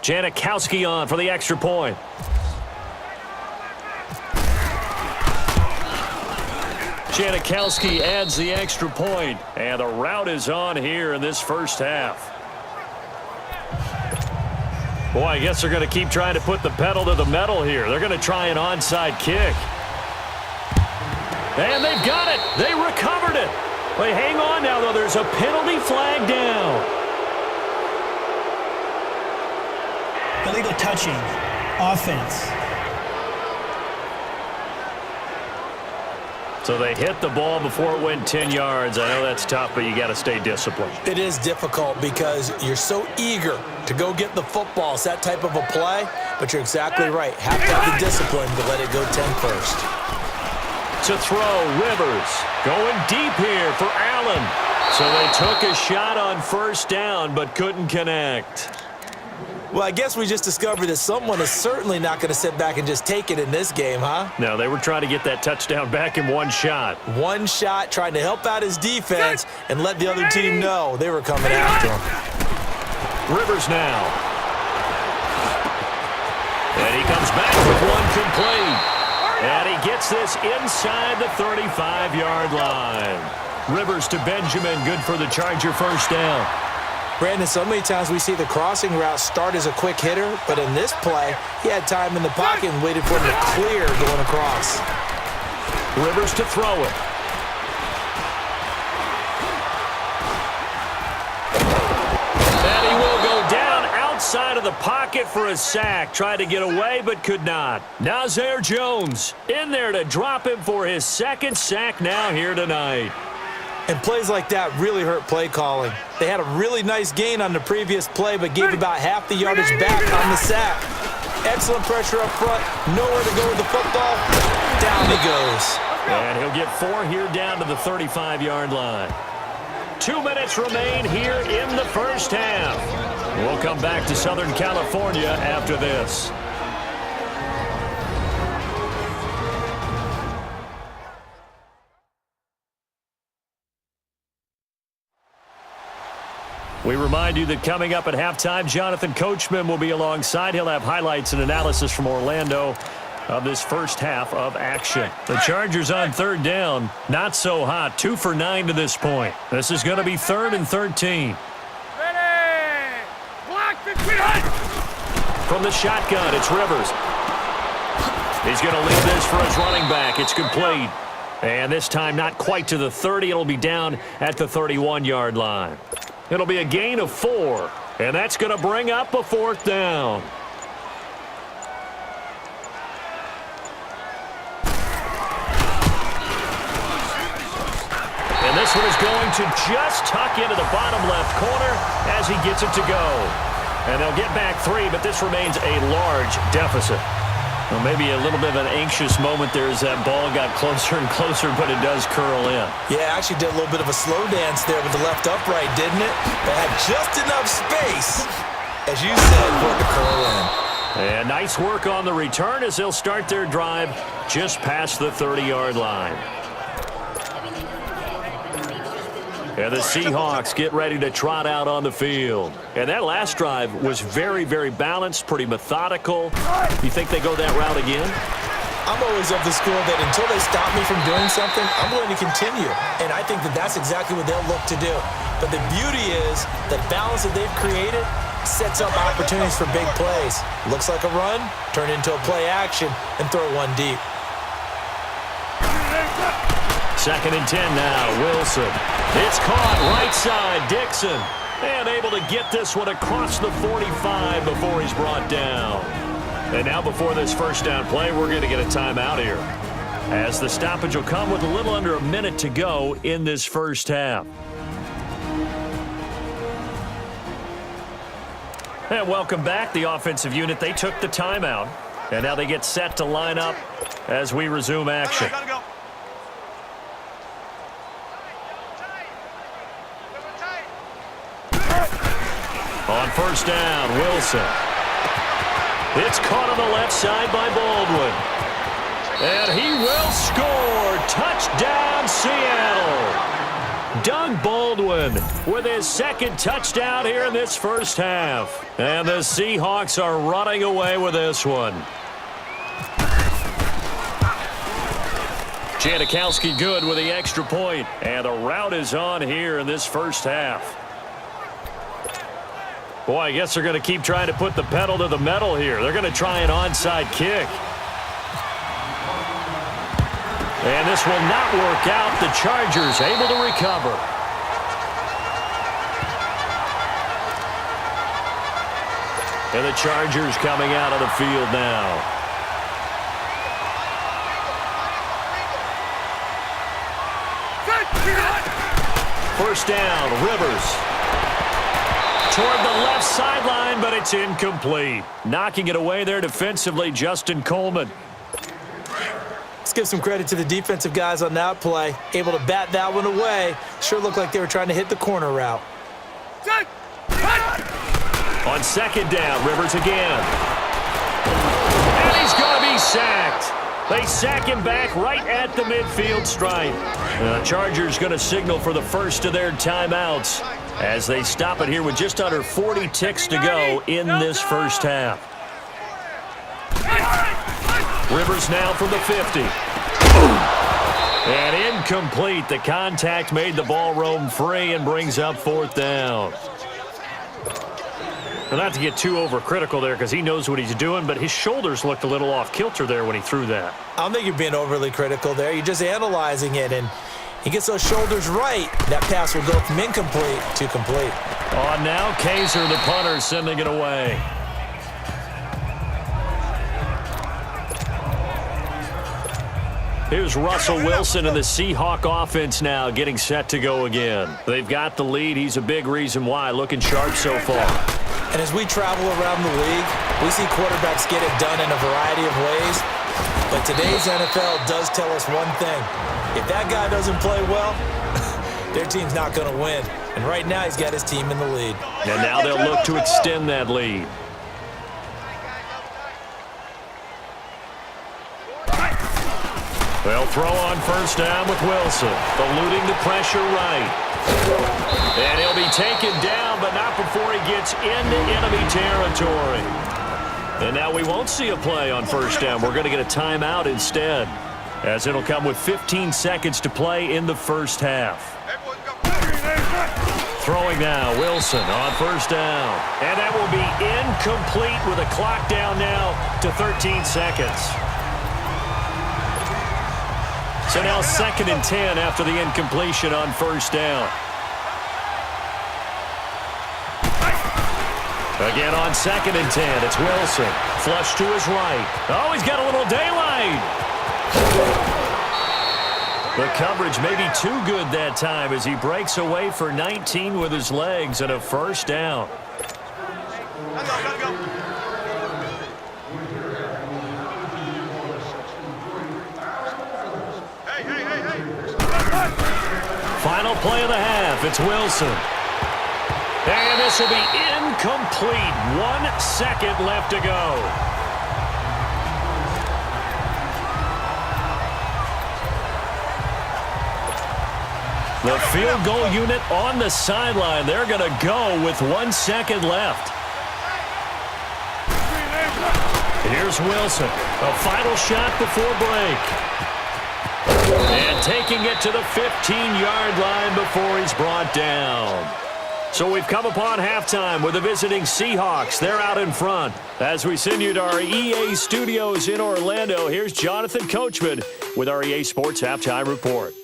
Speaker 2: Janikowski on for the extra point. Janikowski adds the extra point, and the route is on here in this first half. Boy, I guess they're going to keep trying to put the pedal to the metal here. They're going to try an onside kick. And they've got it. They recovered it. They hang on now, though. There's a penalty flag down.
Speaker 6: Illegal touching. Offense.
Speaker 2: So they hit the ball before it went 10 yards. I know that's tough, but you got to stay disciplined.
Speaker 3: It is difficult because you're so eager to go get the football. It's that type of a play, but you're exactly right. Have to have the discipline to let it go 10 first.
Speaker 2: To throw, Rivers going deep here for Allen. So they took a shot on first down, but couldn't connect.
Speaker 3: Well, I guess we just discovered that someone is certainly not going to sit back and just take it in this game, huh?
Speaker 2: No, they were trying to get that touchdown back in one shot.
Speaker 3: One shot, trying to help out his defense and let the other team know they were coming after him.
Speaker 2: Rivers now. And he comes back with one complete. And he gets this inside the 35-yard line. Rivers to Benjamin, good for the Charger first down.
Speaker 3: Brandon, so many times we see the crossing route start as a quick hitter, but in this play, he had time in the pocket and waited for him to clear going across.
Speaker 2: Rivers to throw it. And he will go down outside of the pocket for a sack. Tried to get away, but could not. Nazir Jones in there to drop him for his second sack now here tonight.
Speaker 3: And plays like that really hurt play calling. They had a really nice gain on the previous play, but gave about half the yardage back on the sack. Excellent pressure up front. Nowhere to go with the football. Down he goes.
Speaker 2: And he'll get 4 here down to the 35-yard line. 2 minutes remain here in the first half. We'll come back to Southern California after this. We remind you that coming up at halftime, Jonathan Coachman will be alongside. He'll have highlights and analysis from Orlando of this first half of action. The Chargers on third down, not so hot. 2 for 9 to this point. This is going to be 3rd and 13.
Speaker 4: Ready! Block the
Speaker 2: From the shotgun, it's Rivers. He's going to leave this for his running back. It's complete. And this time not quite to the 30. It'll be down at the 31-yard line. It'll be a gain of 4, and that's going to bring up a 4th down. And this one is going to just tuck into the bottom left corner as he gets it to go. And they'll get back 3, but this remains a large deficit. Well, maybe a little bit of an anxious moment there as that ball got closer and closer, but it does curl in.
Speaker 3: Yeah, actually did a little bit of a slow dance there with the left upright, didn't it? But had just enough space, as you said, for it to curl in.
Speaker 2: And nice work on the return as they'll start their drive just past the 30-yard line. And the Seahawks get ready to trot out on the field. And that last drive was very, very balanced, pretty methodical. You think they go that route again?
Speaker 3: I'm always of the school that until they stop me from doing something, I'm going to continue. And I think that that's exactly what they'll look to do. But the beauty is the balance that they've created sets up opportunities for big plays. Looks like a run, turn into a play action, and throw one deep.
Speaker 2: 2nd and 10 now, Wilson. It's caught right side, Dixon. And able to get this one across the 45 before he's brought down. And now before this first down play, we're going to get a timeout here, as the stoppage will come with a little under a minute to go in this first half. And welcome back. The offensive unit, they took the timeout. And now they get set to line up as we resume action. On first down, Wilson. It's caught on the left side by Baldwin. And he will score. Touchdown, Seattle. Doug Baldwin with his 2nd touchdown here in this first half. And the Seahawks are running away with this one. Janikowski good with the extra point. And the route is on here in this first half. Boy, I guess they're going to keep trying to put the pedal to the metal here. They're going to try an onside kick. And this will not work out. The Chargers able to recover. And the Chargers coming out of the field now. First down, Rivers. Toward the left sideline, but it's incomplete. Knocking it away there defensively, Justin Coleman.
Speaker 3: Let's give some credit to the defensive guys on that play. Able to bat that one away. Sure looked like they were trying to hit the corner route.
Speaker 2: On 2nd down, Rivers again. And he's going to be sacked. They sack him back right at the midfield stripe. The Chargers going to signal for the first of their timeouts as they stop it here with just under 40 ticks to go in this first half. Rivers now from the 50. And incomplete. The contact made the ball roam free and brings up 4th down. Well, not to get too overcritical there because he knows what he's doing, but his shoulders looked a little off kilter there when he threw that.
Speaker 3: I don't think you're being overly critical there. You're just analyzing it, and he gets those shoulders right. That pass will go from incomplete to complete.
Speaker 2: On now, Kaiser, the punter, sending it away. Here's Russell Wilson and the Seahawk offense now getting set to go again. They've got the lead. He's a big reason why. Looking sharp so far.
Speaker 3: And as we travel around the league, we see quarterbacks get it done in a variety of ways. But today's NFL does tell us one thing. If that guy doesn't play well, their team's not going to win. And right now he's got his team in the lead.
Speaker 2: And now they'll look to extend that lead. They'll throw on first down with Wilson, eluding the pressure right. And he'll be taken down, but not before he gets into enemy territory. And now we won't see a play on first down. We're going to get a timeout instead, as it'll come with 15 seconds to play in the first half. Throwing now, Wilson on first down. And that will be incomplete with a clock down now to 13 seconds. So now 2nd and 10 after the incompletion on first down. Again on 2nd and 10, it's Wilson. Flush to his right. Oh, he's got a little daylight. The coverage may be too good that time as he breaks away for 19 with his legs and a first down. Final play of the half, it's Wilson. And this will be incomplete. 1 second left to go. The field goal unit on the sideline. They're going to go with 1 second left. Here's Wilson. A final shot before break. And taking it to the 15-yard line before he's brought down. So we've come upon halftime with the visiting Seahawks. They're out in front. As we send you to our EA studios in Orlando, here's Jonathan Coachman with our EA Sports Halftime Report.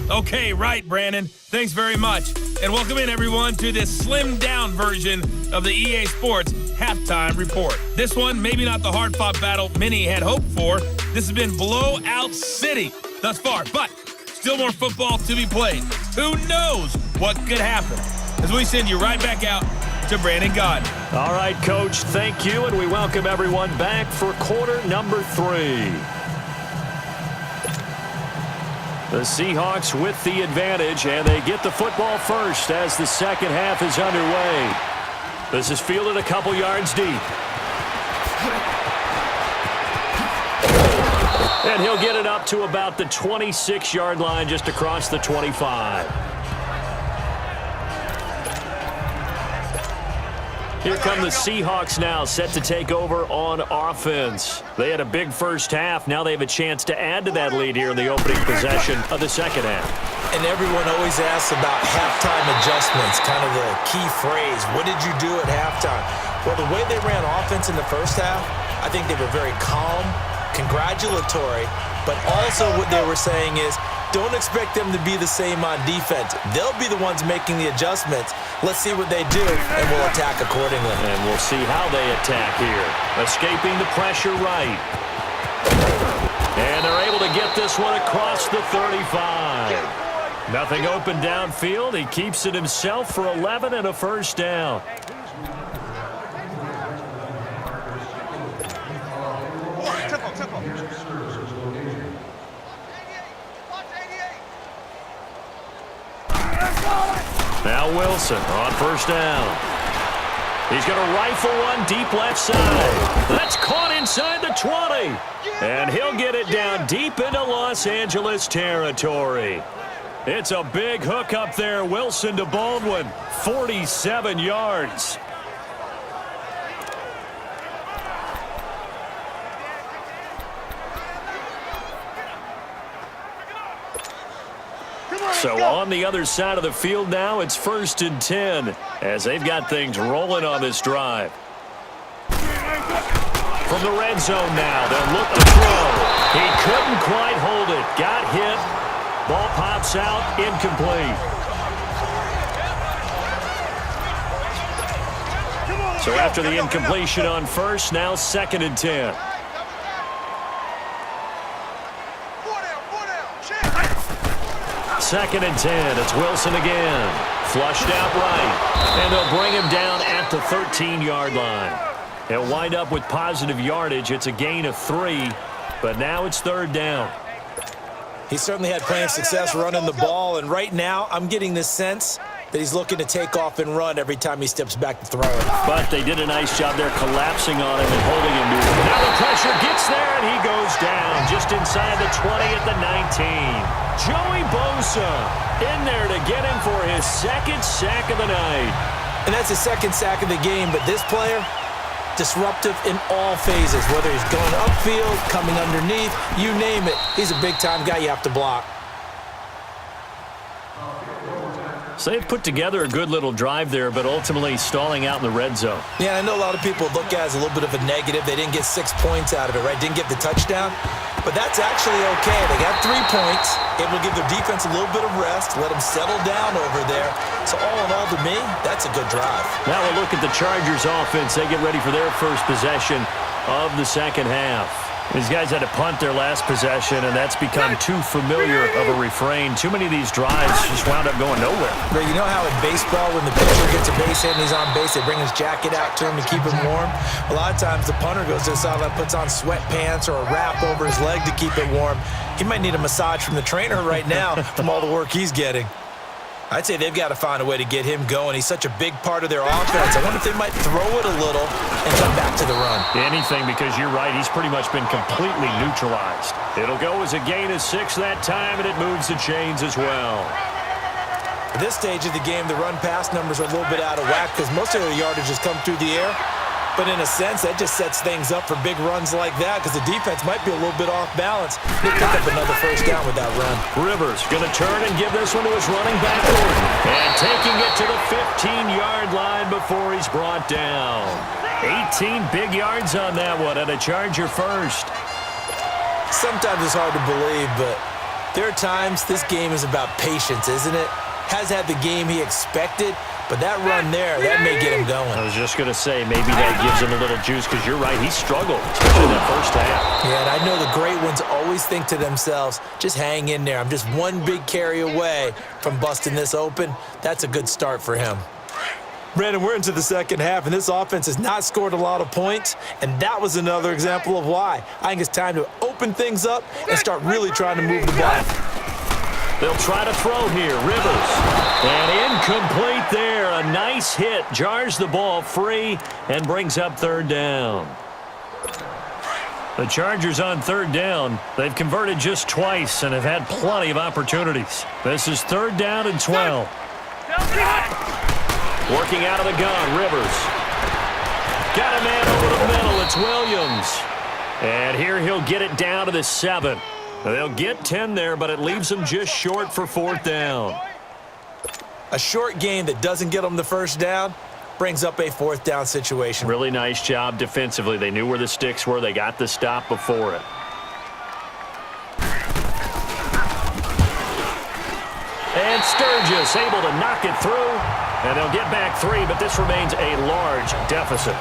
Speaker 1: Okay, right, Brandon. Thanks very much. And welcome in, everyone, to this slimmed-down version of the EA Sports Halftime Report. This one, maybe not the hard-fought battle many had hoped for. This has been blowout city thus far, but still more football to be played. Who knows what could happen? As we send you right back out to Brandon Gaudin.
Speaker 2: All right, Coach, thank you, and we welcome everyone back for quarter number 3. The Seahawks with the advantage, and they get the football first as the second half is underway. This is fielded a couple yards deep. And he'll get it up to about the 26-yard line just across the 25. Here come the Seahawks now, set to take over on offense. They had a big first half. Now they have a chance to add to that lead here in the opening possession of the second half.
Speaker 3: And everyone always asks about halftime adjustments, kind of the key phrase. What did you do at halftime? Well, the way they ran offense in the first half, I think they were very calm, congratulatory, but also what they were saying is, don't expect them to be the same on defense. They'll be the ones making the adjustments. Let's see what they do, and we'll attack accordingly.
Speaker 2: And we'll see how they attack here. Escaping the pressure right. And they're able to get this one across the 35. Nothing open downfield. He keeps it himself for 11 and a first down. Now Wilson on first down. He's going to rifle one deep left side. That's caught inside the 20. And he'll get it down deep into Los Angeles territory. It's a big hook up there. Wilson to Baldwin. 47 yards. So on the other side of the field now, it's 1st and 10 as they've got things rolling on this drive. From the red zone now, they'll look to throw. He couldn't quite hold it. Got hit. Ball pops out, incomplete. So after the incompletion on first, now 2nd and 10. Second and 10. It's Wilson again. Flushed out right. And they'll bring him down at the 13-yard line. He'll wind up with positive yardage. It's a gain of 3, but now it's 3rd down.
Speaker 3: He certainly had plenty of success running the ball, and right now I'm getting this sense that he's looking to take off and run every time he steps back to throw it.
Speaker 2: But they did a nice job there collapsing on him and holding him to him. Now the pressure gets there, and he goes down just inside the 20 at the 19. Joey Bosa in there to get him for his 2nd sack of the night.
Speaker 3: And that's his 2nd sack of the game, but this player, disruptive in all phases, whether he's going upfield, coming underneath, you name it. He's a big-time guy you have to block.
Speaker 2: So they've put together a good little drive there, but ultimately stalling out in the red zone.
Speaker 3: Yeah, I know a lot of people look at it as a little bit of a negative. They didn't get 6 points out of it, right? Didn't get the touchdown. But that's actually okay. They got 3 points. It will give their defense a little bit of rest, let them settle down over there. So all in all, to me, that's a good drive.
Speaker 2: Now we'll look at the Chargers offense. They get ready for their first possession of the second half. These guys had to punt their last possession, and that's become too familiar of a refrain. Too many of these drives just wound up going nowhere.
Speaker 3: But you know how in baseball, when the pitcher gets a base hit and he's on base, they bring his jacket out to him to keep him warm? A lot of times the punter goes to the sideline, puts on sweatpants or a wrap over his leg to keep it warm. He might need a massage from the trainer right now from all the work he's getting. I'd say they've got to find a way to get him going. He's such a big part of their offense. I wonder if they might throw it a little and come back back to the run.
Speaker 2: Anything, because you're right. He's pretty much been completely neutralized. It'll go as a gain of 6 that time, and it moves the chains as well.
Speaker 3: At this stage of the game, the run-pass numbers are a little bit out of whack because most of the yardage has come through the air. But in a sense, that just sets things up for big runs like that because the defense might be a little bit off balance. They pick up another first down with that run.
Speaker 2: Rivers going to turn and give this one to his running back, Gordon. And taking it to the 15-yard line before he's brought down. 18 big yards on that one, and a Charger first.
Speaker 3: Sometimes it's hard to believe, but there are times this game is about patience, isn't it? Has had the game he expected, but that run there, that may get him going.
Speaker 2: I was just going to say, maybe that gives him a little juice, because you're right, he struggled, especially in that first half.
Speaker 3: Yeah, and I know the great ones always think to themselves, just hang in there. I'm just one big carry away from busting this open. That's a good start for him. Brandon, we're into the second half, and this offense has not scored a lot of points, and that was another example of why. I think it's time to open things up and start really trying to move the ball.
Speaker 2: They'll try to throw here. Rivers. And incomplete there. A nice hit. Jars the ball free and brings up third down. The Chargers on third down. They've converted just twice and have had plenty of opportunities. This is third down and 12. Working out of the gun. Rivers. Got a man over the middle. It's Williams. And here he'll get it down to the 7. They'll get 10 there, but it leaves them just short for fourth down.
Speaker 3: A short gain that doesn't get them the first down brings up a fourth down situation.
Speaker 2: Really nice job defensively. They knew where the sticks were. They got the stop before it. And Sturgis able to knock it through. And they'll get back 3, but this remains a large deficit.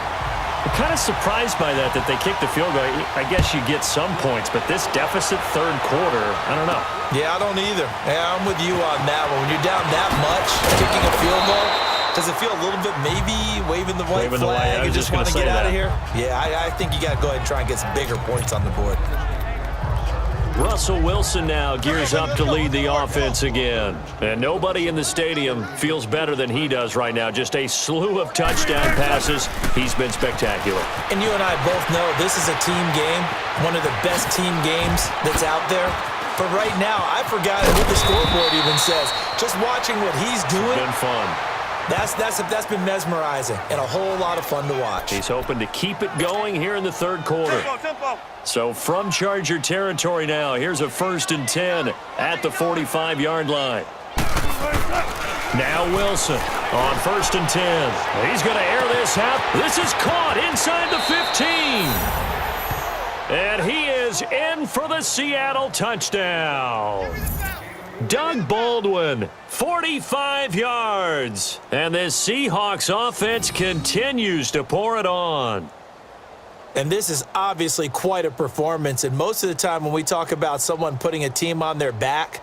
Speaker 2: I'm kind of surprised by that they kicked the field goal. I guess you get some points, but this deficit third quarter, I don't know.
Speaker 3: Yeah, I don't either. Yeah, I'm with you on that one. When you're down that much, kicking a field goal, does it feel a little bit maybe waving the white flag and just want to get out of here? Yeah, I think you got to go ahead and try and get some bigger points on the board.
Speaker 2: Russell Wilson now gears up to lead the offense again. And nobody in the stadium feels better than he does right now. Just a slew of touchdown passes. He's been spectacular.
Speaker 3: And you and I both know this is a team game, one of the best team games that's out there. But right now, I've forgotten what the scoreboard even says. Just watching what he's doing.
Speaker 2: It's been fun.
Speaker 3: That's been mesmerizing and a whole lot of fun to watch.
Speaker 2: He's hoping to keep it going here in the third quarter.
Speaker 4: Tempo.
Speaker 2: So from Charger territory now, here's a 1st and 10 at the 45-yard line. Now Wilson on 1st and 10. He's going to air this out. This is caught inside the 15. And he is in for the Seattle touchdown. Doug Baldwin, 45 yards. And this Seahawks offense continues to pour it on.
Speaker 3: And this is obviously quite a performance. And most of the time when we talk about someone putting a team on their back,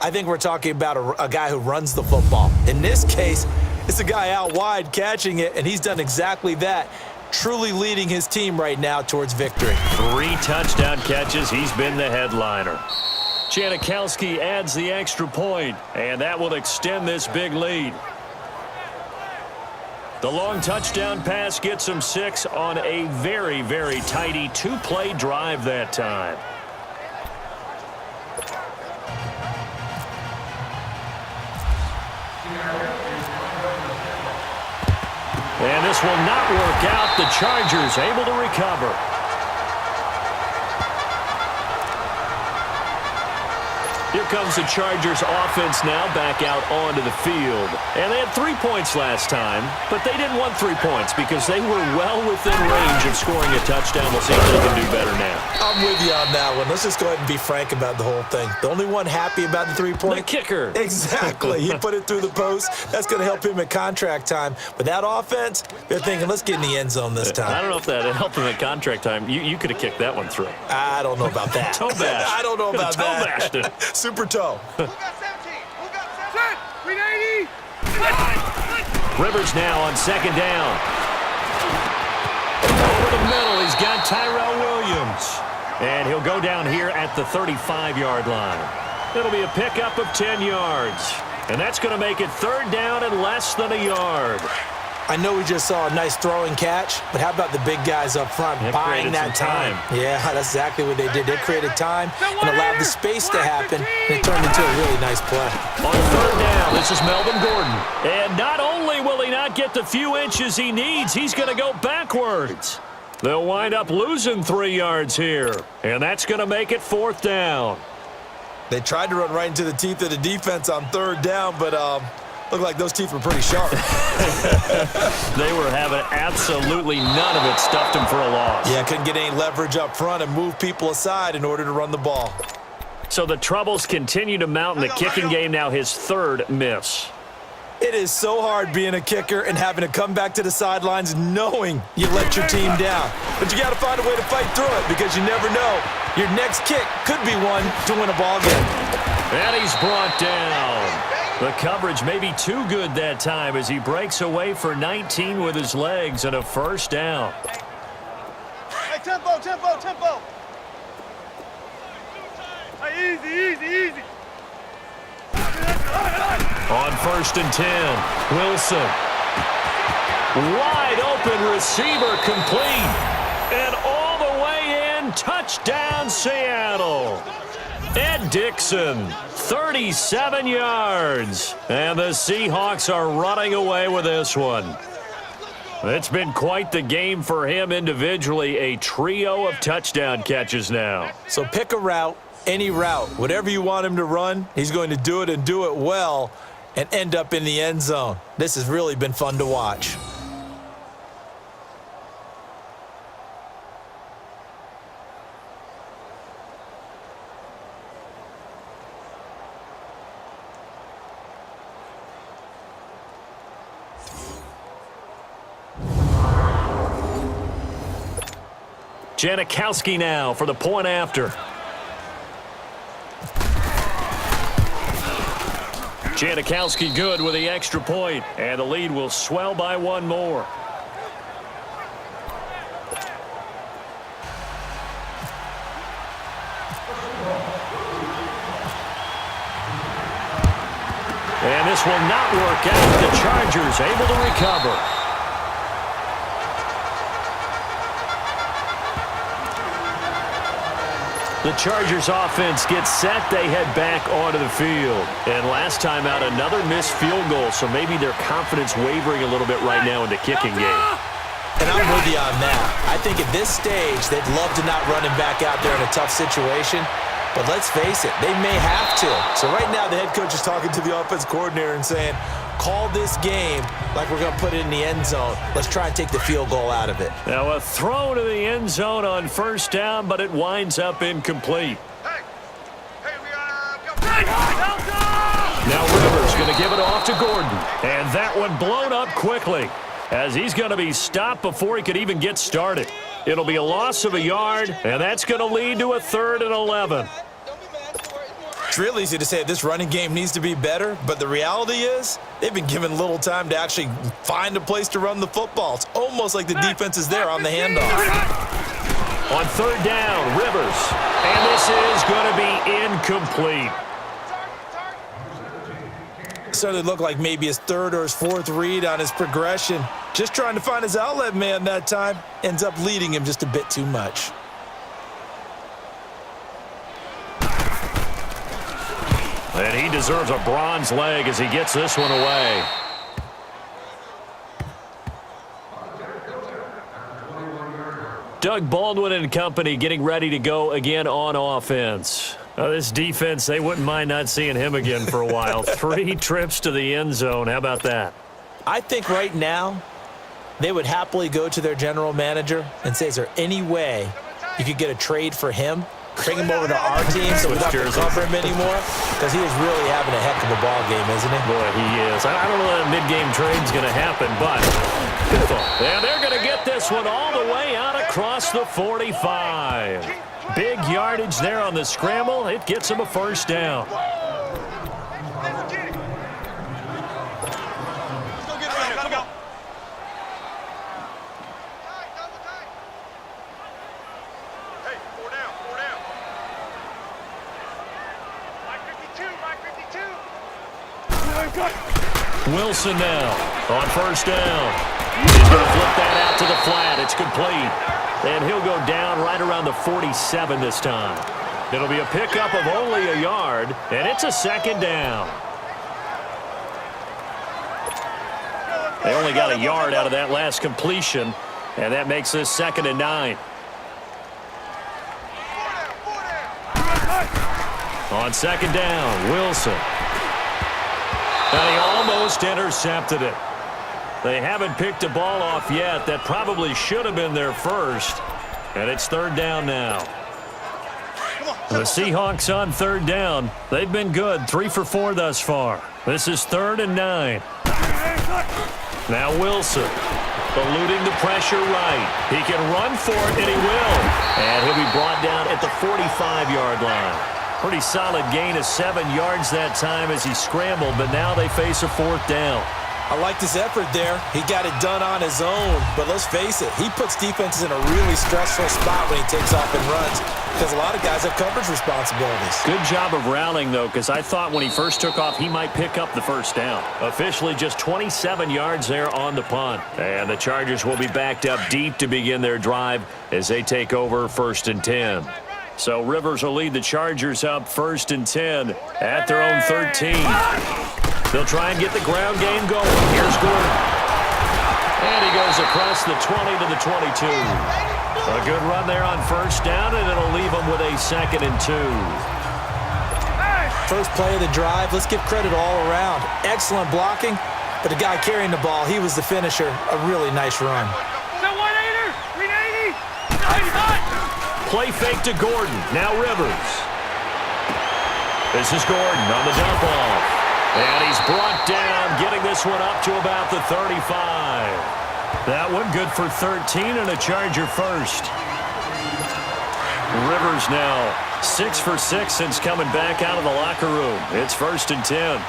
Speaker 3: I think we're talking about a guy who runs the football. In this case, it's a guy out wide catching it, and he's done exactly that, truly leading his team right now towards victory.
Speaker 2: 3 touchdown catches. He's been the headliner. Janikowski adds the extra point, and that will extend this big lead. The long touchdown pass gets him 6 on a very, very tidy 2-play drive that time. And this will not work out. The Chargers able to recover. Here comes the Chargers offense now back out onto the field. And they had 3 points last time, but they didn't want 3 points because they were well within range of scoring a touchdown. We'll see if they can do better now.
Speaker 3: I'm with you on that one. Let's just go ahead and be frank about the whole thing. The only one happy about the 3-point?
Speaker 2: The kicker.
Speaker 3: Exactly. He put it through the post. That's going to help him at contract time. But that offense, they're thinking, let's get in the end zone this time.
Speaker 2: I don't know if that helped him at contract time. You could have kicked that one through.
Speaker 3: I don't know about that.
Speaker 2: Toe bash.
Speaker 3: I don't know about that.
Speaker 2: Toe bashed it.
Speaker 3: Super toe.
Speaker 4: Who got 17? Who got 17? 380.
Speaker 2: Rivers now on 2nd down. Over the middle, he's got Tyrell Williams. And he'll go down here at the 35-yard line. It'll be a pickup of 10 yards. And that's going to make it 3rd down and less than a yard.
Speaker 3: I know we just saw a nice throwing catch, but how about the big guys up front buying that time? Yeah, that's exactly what they did. They created time and allowed the space to happen, and it turned into a really nice play.
Speaker 2: On third down, this is Melvin Gordon. And not only will he not get the few inches he needs, he's going to go backwards. They'll wind up losing 3 yards here, and that's going to make it 4th down.
Speaker 3: They tried to run right into the teeth of the defense on third down, but looked like those teeth were pretty sharp.
Speaker 2: They were having absolutely none of it, stuffed him for a loss.
Speaker 3: Yeah, couldn't get any leverage up front and move people aside in order to run the ball.
Speaker 2: So the troubles continue to mount in the kicking game, now his 3rd miss.
Speaker 3: It is so hard being a kicker and having to come back to the sidelines knowing you let your team down. But you got to find a way to fight through it because you never know. Your next kick could be one to win a ball game.
Speaker 2: And he's brought down. The coverage may be too good that time as he breaks away for 19 with his legs and a 1st down.
Speaker 4: Hey, tempo, tempo, tempo. Hey, easy.
Speaker 2: On 1st and 10, Wilson. Wide open receiver complete. And all the way in, touchdown Seattle. Ed Dixon, 37 yards. And the Seahawks are running away with this one. It's been quite the game for him individually, a trio of touchdown catches now.
Speaker 3: So pick a route, any route. Whatever you want him to run, he's going to do it and do it well and end up in the end zone. This has really been fun to watch.
Speaker 2: Janikowski now for the point after. Janikowski good with the extra point, and the lead will swell by 1 more. And this will not work out. The Chargers able to recover. The Chargers offense gets set. They head back onto the field. And last time out, another missed field goal, so maybe their confidence wavering a little bit right now in the kicking game.
Speaker 3: And I'm with you on that. I think at this stage, they'd love to not run him back out there in a tough situation. But let's face it, they may have to. So right now, the head coach is talking to the offense coordinator and saying, call this game like we're going to put it in the end zone. Let's try and take the field goal out of it.
Speaker 2: Now a throw to the end zone on 1st down, but it winds up incomplete.
Speaker 4: Hey, we got
Speaker 2: Now Rivers going to give it off to Gordon. And that one blown up quickly as he's going to be stopped before he could even get started. It'll be a loss of a yard, and that's going to lead to a 3rd and 11.
Speaker 3: It's real easy to say this running game needs to be better, but the reality is they've been given little time to actually find a place to run the football. It's almost like the defense is there on the handoff.
Speaker 2: On 3rd down, Rivers. And this is going to be incomplete.
Speaker 3: Started to look like maybe his 3rd or his 4th read on his progression. Just trying to find his outlet man that time. Ends up leading him just a bit too much.
Speaker 2: And he deserves a bronze leg as he gets this one away. Doug Baldwin and company getting ready to go again on offense. This defense, they wouldn't mind not seeing him again for a while. 3 trips to the end zone. How about that?
Speaker 3: I think right now they would happily go to their general manager and say, is there any way you could get a trade for him? Bring him over to our team so we don't have to cover him anymore? Because he is really having a heck of a ball game, isn't he?
Speaker 2: Boy, he is. I don't know that mid-game trade's going to happen, but and they're going to get this one all the way out across the 45. Big yardage there on the scramble. It gets him a 1st down. Wilson now on 1st down. He's going to flip that out to the flat. It's complete. And he'll go down right around the 47 this time. It'll be a pickup of only a yard, and it's a second down. They only got a yard out of that last completion, and that makes this 2nd and 9. On 2nd down, Wilson. And he almost intercepted it. They haven't picked a ball off yet. That probably should have been their first. And it's 3rd down now. The Seahawks on 3rd down. They've been good, 3 for 4 thus far. This is 3rd and 9. Now Wilson, eluding the pressure right. He can run for it, and he will. And he'll be brought down at the 45-yard line. Pretty solid gain of 7 yards that time as he scrambled, but now they face a 4th down.
Speaker 3: I like this effort there. He got it done on his own. But let's face it, he puts defenses in a really stressful spot when he takes off and runs because a lot of guys have coverage responsibilities.
Speaker 2: Good job of rallying, though, because I thought when he first took off, he might pick up the 1st down. Officially just 27 yards there on the punt. And the Chargers will be backed up deep to begin their drive as they take over 1st and 10. So Rivers will lead the Chargers up 1st and 10 at their own 13. They'll try and get the ground game going. Here's Gordon. And he goes across the 20 to the 22. A good run there on 1st down, and it'll leave them with a 2nd and 2.
Speaker 3: First play of the drive, let's give credit all around. Excellent blocking, but the guy carrying the ball, he was the finisher. A really nice run.
Speaker 2: Play fake to Gordon. Now Rivers. This is Gordon on the dump off. And he's brought down, getting this one up to about the 35. That one good for 13 and a Charger first. Rivers now 6 for 6 since coming back out of the locker room. It's 1st and 10.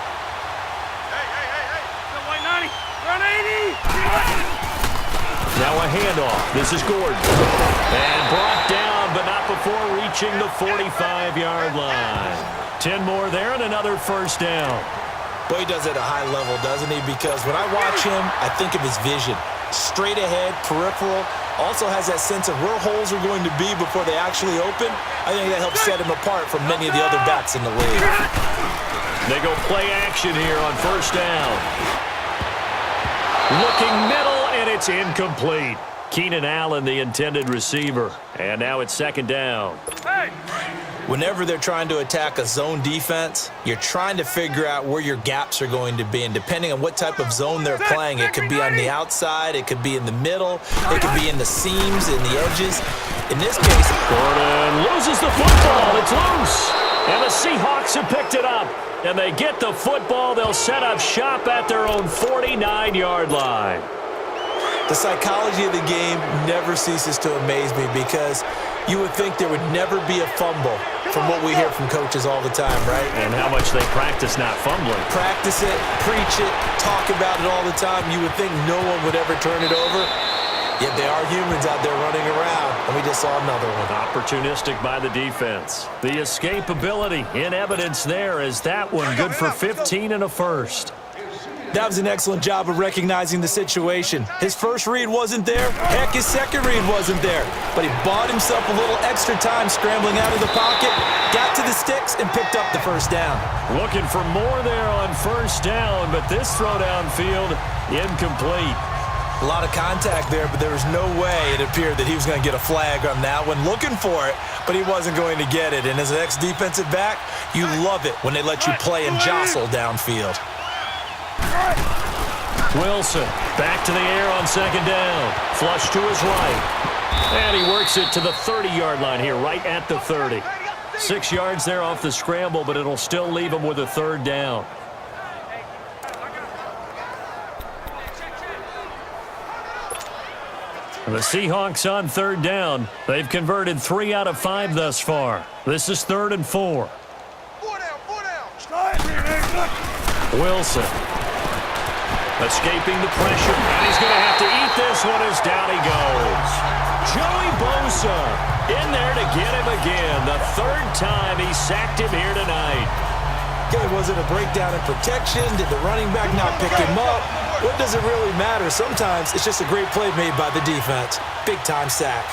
Speaker 2: Now a handoff. This is Gordon. And brought down, but not before reaching the 45-yard line. 10 more there and another 1st down.
Speaker 3: Boy, he does it at a high level, doesn't he? Because when I watch him, I think of his vision. Straight ahead, peripheral. Also has that sense of where holes are going to be before they actually open. I think that helps set him apart from many of the other backs in the league.
Speaker 2: They go play action here on 1st down. Looking middle, and it's incomplete. Keenan Allen, the intended receiver. And now it's 2nd down.
Speaker 3: Whenever they're trying to attack a zone defense, you're trying to figure out where your gaps are going to be. And depending on what type of zone they're playing, it could be on the outside, it could be in the middle, it could be in the seams, in the edges. In this case,
Speaker 2: Gordon loses the football. It's loose. And the Seahawks have picked it up. And they get the football. They'll set up shop at their own 49-yard line.
Speaker 3: the psychology of the game never ceases to amaze me because you would think there would never be a fumble from what we hear from coaches all the time, right?
Speaker 2: And how much they practice not fumbling.
Speaker 3: Practice it, preach it, talk about it all the time. You would think no one would ever turn it over. Yet they are humans out there running around, and we just saw another one.
Speaker 2: Opportunistic by the defense. The escapability in evidence there as that one good for 15 and a first.
Speaker 3: That was an excellent job of recognizing the situation. His first read wasn't there. Heck, his second read wasn't there. But he bought himself a little extra time scrambling out of the pocket, got to the sticks, and picked up the first down.
Speaker 2: Looking for more there on first down, but this throw downfield incomplete.
Speaker 3: A lot of contact there, but there was no way it appeared that he was going to get a flag on that one. Looking for it, but he wasn't going to get it. And as an ex-defensive back, you love it when they let you play and jostle downfield.
Speaker 2: Wilson back to the air on second down. Flush to his right. And he works it to the 30-yard line here, right at the 30. 6 yards there off the scramble, but it'll still leave him with a third down. The Seahawks on third down. They've converted 3 out of 5 thus far. This is 3rd and 4. Wilson escaping the pressure, and he's going to have to eat this one as down he goes. Joey Bosa in there to get him again. The third time he sacked him here tonight.
Speaker 3: Okay, was it a breakdown in protection? Did the running back not pick him up? What does it really matter? Sometimes it's just a great play made by the defense. Big-time sack.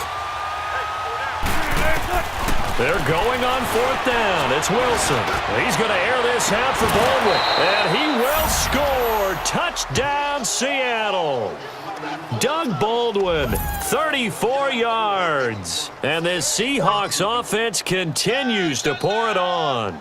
Speaker 2: They're going on 4th down. It's Wilson. He's going to air this out for Baldwin. And he will score. Touchdown, Seattle. Doug Baldwin, 34 yards. And this Seahawks offense continues to pour it on.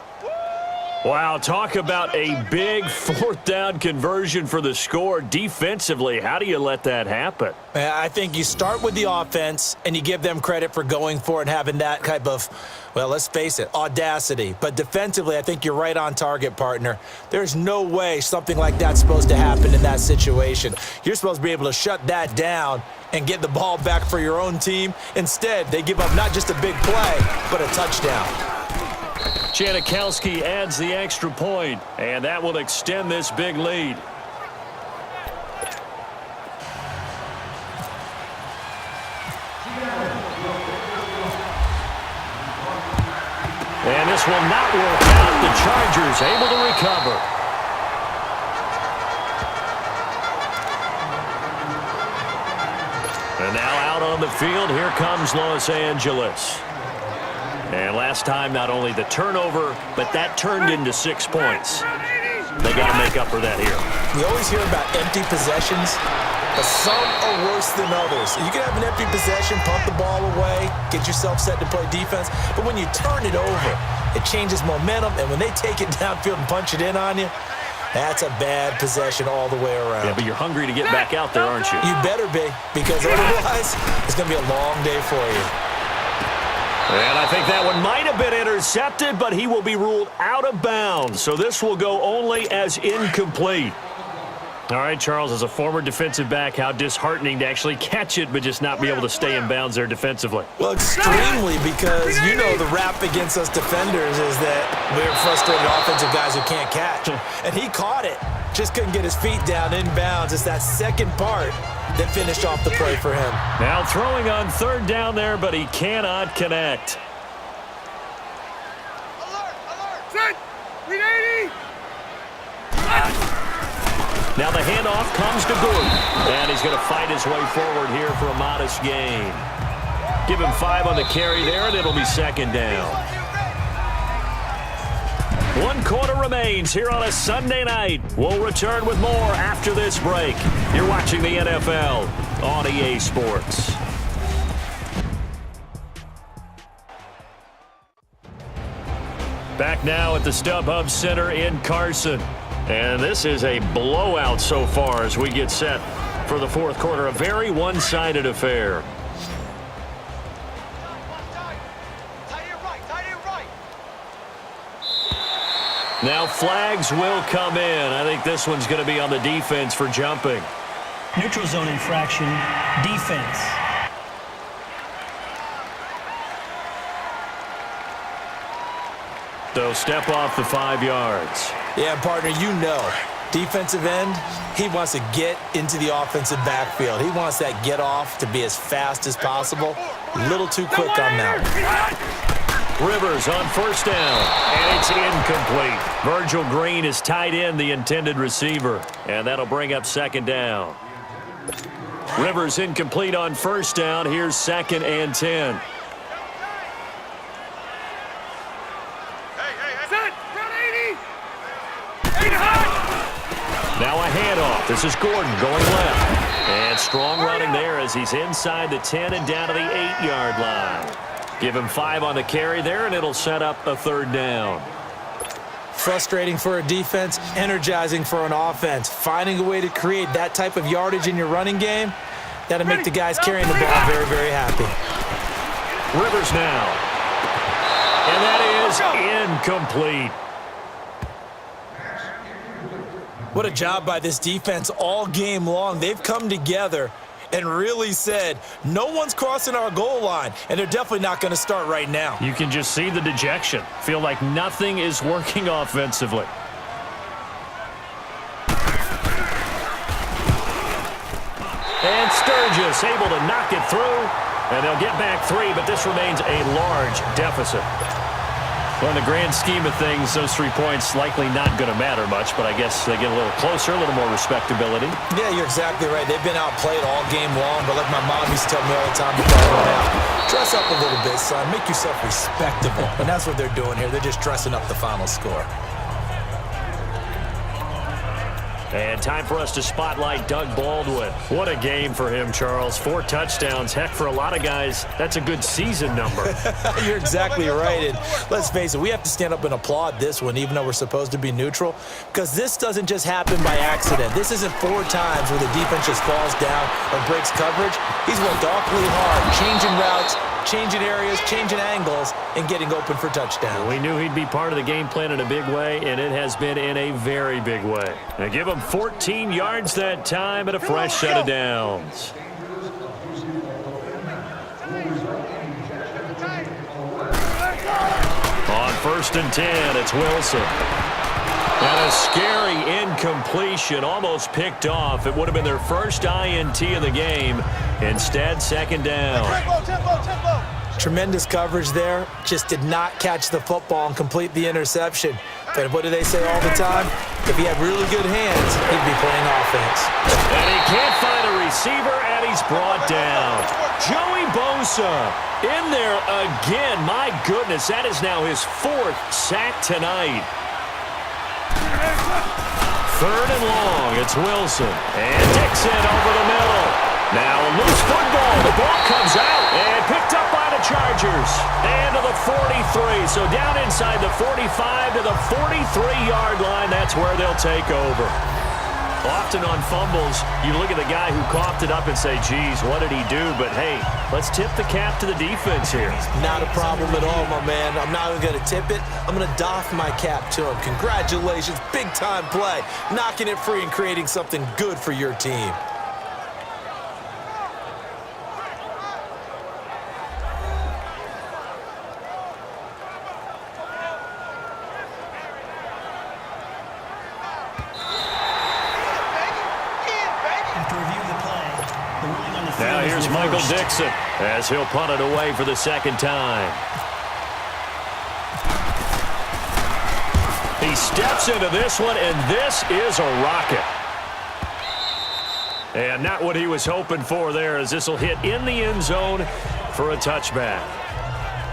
Speaker 2: Wow, talk about a big 4th down conversion for the score. Defensively, how do you let that happen?
Speaker 3: I think you start with the offense, and you give them credit for going for it and having that type of, well, let's face it, audacity. But defensively, I think you're right on target, partner. There's no way something like that's supposed to happen in that situation. You're supposed to be able to shut that down and get the ball back for your own team. Instead, they give up not just a big play, but a touchdown.
Speaker 2: Janikowski adds the extra point, and that will extend this big lead. And this will not work out. The Chargers able to recover. And now out on the field, here comes Los Angeles. And last time, not only the turnover, but that turned into 6 points. They got to make up for that here.
Speaker 3: We always hear about empty possessions, but some are worse than others. You can have an empty possession, pump the ball away, get yourself set to play defense, but when you turn it over, it changes momentum, and when they take it downfield and punch it in on you, that's a bad possession all the way around.
Speaker 2: Yeah, but you're hungry to get back out there, aren't you?
Speaker 3: You better be, because otherwise, it's going to be a long day for you.
Speaker 2: And I think that one might have been intercepted, but he will be ruled out of bounds. So this will go only as incomplete. All right, Charles, as a former defensive back, how disheartening to actually catch it but just not be able to stay in bounds there defensively.
Speaker 3: Well, extremely, because you know the rap against us defenders is that we're frustrated offensive guys who can't catch. And he caught it. Just couldn't get his feet down in bounds. It's that second part that finished off the play for him.
Speaker 2: Now throwing on 3rd down there, but he cannot connect.
Speaker 4: Alert! Set! 380!
Speaker 2: Now the handoff comes to Gordon, and he's going to fight his way forward here for a modest gain. Give him 5 on the carry there, and it'll be 2nd down. 1 quarter remains here on a Sunday night. We'll return with more after this break. You're watching the NFL on EA Sports. Back now at the StubHub Center in Carson. And this is a blowout so far as we get set for the 4th quarter. A very one-sided affair. Now flags will come in. I think this one's going to be on the defense for jumping.
Speaker 6: Neutral zone infraction, defense.
Speaker 2: So step off the 5 yards.
Speaker 3: Yeah, partner, you know, defensive end, he wants to get into the offensive backfield. He wants that get off to be as fast as possible. A little too quick on that.
Speaker 2: Rivers on 1st down, and it's incomplete. Virgil Green is tied in the intended receiver, and that'll bring up 2nd down. Rivers incomplete on 1st down. Here's 2nd and 10. Now a handoff. This is Gordon going left. And strong running there as he's inside the 10 and down to the 8-yard line. Give him 5 on the carry there, and it'll set up a 3rd down.
Speaker 3: Frustrating for a defense, energizing for an offense. Finding a way to create that type of yardage in your running game, that'll make the guys carrying the ball very, very happy.
Speaker 2: Rivers now. And that is incomplete.
Speaker 3: What a job by this defense all game long. They've come together and really said, no one's crossing our goal line, and they're definitely not going to start right now.
Speaker 2: You can just see the dejection. Feel like nothing is working offensively. And Sturgis able to knock it through, and they'll get back 3, but this remains a large deficit. Well, in the grand scheme of things, those 3 points likely not going to matter much, but I guess they get a little closer, a little more respectability.
Speaker 3: Yeah, you're exactly right. They've been outplayed all game long, but like my mom used to tell me all the time before I went out, dress up a little bit, son. Make yourself respectable. And that's what they're doing here. They're just dressing up the final score.
Speaker 2: And time for us to spotlight Doug Baldwin. What a game for him, Charles. 4 touchdowns. Heck, for a lot of guys, that's a good season number.
Speaker 3: You're exactly right. And let's face it, we have to stand up and applaud this one, even though we're supposed to be neutral, because this doesn't just happen by accident. This isn't 4 times where the defense just falls down or breaks coverage. He's worked awfully hard, changing routes, changing areas, changing angles, and getting open for touchdowns.
Speaker 2: We knew he'd be part of the game plan in a big way, and it has been in a very big way. Now give him 14 yards that time and a fresh set of downs. On 1st and 10, it's Wilson. And a scary incompletion, almost picked off. It would have been their first INT of the game. Instead, 2nd down.
Speaker 4: Tempo.
Speaker 3: Tremendous coverage there. Just did not catch the football and complete the interception. But what do they say all the time? If he had really good hands, he'd be playing offense.
Speaker 2: And he can't find a receiver, and he's brought down. Joey Bosa in there again. My goodness, that is now his 4th sack tonight. 3rd and long, it's Wilson. And Dixon over the middle. Now a loose football. The ball comes out and picked up by the Chargers. And to the 43. So down inside the 45 to the 43-yard line. That's where they'll take over. Often on fumbles, you look at the guy who coughed it up and say, geez, what did he do? But, hey, let's tip the cap to the defense here.
Speaker 3: Not a problem at all, my man. I'm not even going to tip it. I'm going to doff my cap to him. Congratulations. Big-time play. Knocking it free and creating something good for your team.
Speaker 2: Now here's Michael Dixon as he'll punt it away for the 2nd time. He steps into this one, and this is a rocket. And not what he was hoping for there, as this will hit in the end zone for a touchback.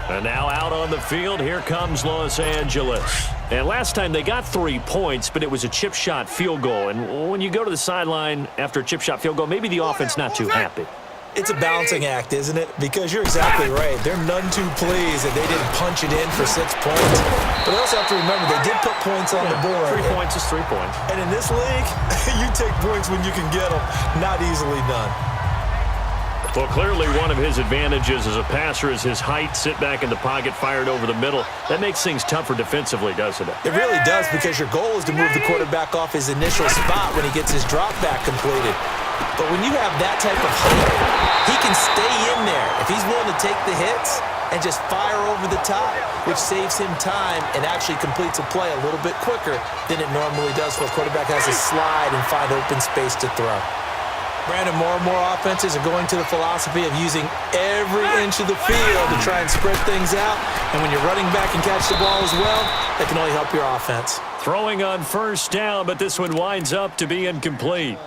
Speaker 2: And now out on the field, here comes Los Angeles. And last time they got 3 points, but it was a chip shot field goal. And when you go to the sideline after a chip shot field goal, maybe the offense not too happy.
Speaker 3: It's a balancing act, isn't it? Because you're exactly right. They're none too pleased that they didn't punch it in for 6 points. But they also have to remember they did put points on the board.
Speaker 2: 3 points is 3 points.
Speaker 3: And in this league, you take points when you can get them. Not easily done.
Speaker 2: Well, clearly one of his advantages as a passer is his height, sit back in the pocket, fired over the middle. That makes things tougher defensively, doesn't it?
Speaker 3: It really does, because your goal is to move the quarterback off his initial spot when he gets his drop back completed. But when you have that type of height, he can stay in there if he's willing to take the hits and just fire over the top, which saves him time and actually completes a play a little bit quicker than it normally does, where a quarterback has to slide and find open space to throw. Brandon, more and more offenses are going to the philosophy of using every inch of the field to try and spread things out. And when you're running back and catch the ball as well, that can only help your offense.
Speaker 2: Throwing on 1st down, but this one winds up to be incomplete.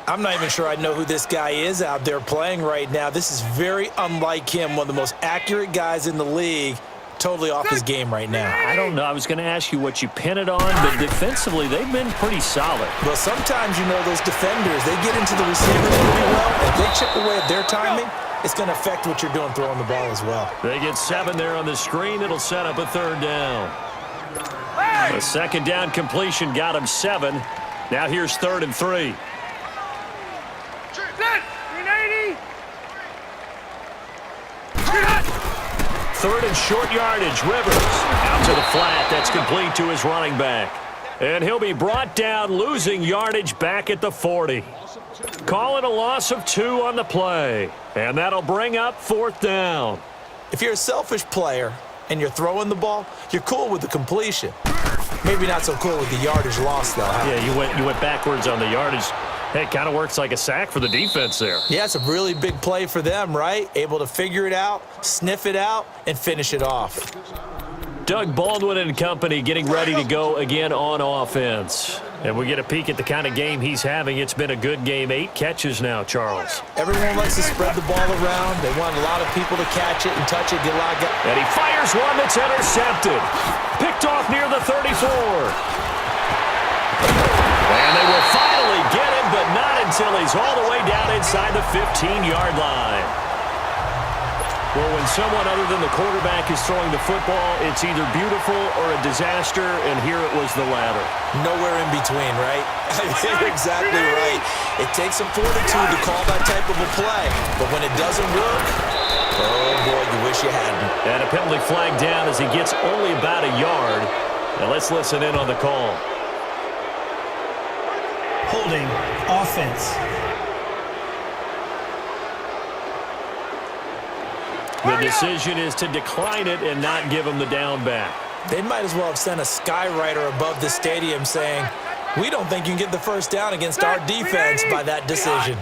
Speaker 3: I'm not even sure I know who this guy is out there playing right now. This is very unlike him, one of the most accurate guys in the league. Totally off his game right now.
Speaker 2: I don't know. I was going to ask you what you pin it on, but defensively, they've been pretty solid.
Speaker 3: Well, sometimes, you know, those defenders, they get into the receivers pretty well. If they chip away at their timing, it's going to affect what you're doing throwing the ball as well.
Speaker 2: They get 7 there on the screen. It'll set up a 3rd down. A 2nd down completion got him 7. Now here's 3rd and 3. 3rd and short yardage. Rivers out to the flat. That's complete to his running back. And he'll be brought down, losing yardage back at the 40. Call it a loss of 2 on the play. And that'll bring up 4th down.
Speaker 3: If you're a selfish player and you're throwing the ball, you're cool with the completion. Maybe not so cool with the yardage loss, though. Huh?
Speaker 2: Yeah, you went backwards on the yardage. Hey, it kind of works like a sack for the defense there.
Speaker 3: Yeah, it's a really big play for them, right? Able to figure it out, sniff it out, and finish it off.
Speaker 2: Doug Baldwin and company getting ready to go again on offense. And we get a peek at the kind of game he's having. It's been a good game. 8 catches now, Charles.
Speaker 3: Everyone likes to spread the ball around. They want a lot of people to catch it and touch it, get a lot of guys.
Speaker 2: And he fires one that's intercepted. Picked off near the 34. And they will finally get him, but not until he's all the way down inside the 15-yard line. Well, when someone other than the quarterback is throwing the football, it's either beautiful or a disaster, and here it was the latter.
Speaker 3: Nowhere in between, right? You're exactly right. It takes some fortitude to call that type of a play, but when it doesn't work, oh boy, you wish you hadn't.
Speaker 2: And a penalty flag down as he gets only about a yard. Now let's listen in on the call.
Speaker 6: Holding, offense.
Speaker 2: The decision is to decline it and not give him the down back.
Speaker 3: They might as well have sent a skywriter above the stadium saying, we don't think you can get the first down against our defense by that decision.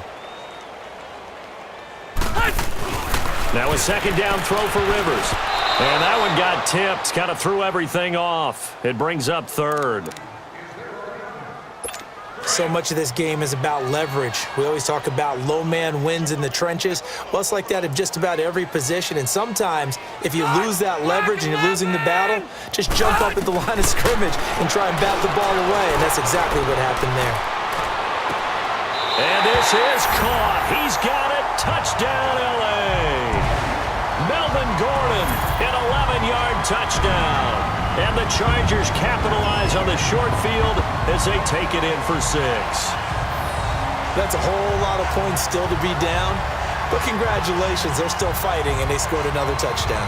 Speaker 2: Now a second down throw for Rivers. And that one got tipped, kind of threw everything off. It brings up third.
Speaker 3: So much of this game is about leverage. We always talk about low man wins in the trenches. Well, it's like that in just about every position. And sometimes, if you lose that leverage and you're losing the battle, just jump up at the line of scrimmage and try and bat the ball away. And that's exactly what happened there.
Speaker 2: And this is caught. He's got it. Touchdown, L.A. Melvin Gordon, an 11-yard touchdown. And the Chargers capitalize on the short field as they take it in for 6.
Speaker 3: That's a whole lot of points still to be down. But congratulations, they're still fighting, and they scored another touchdown.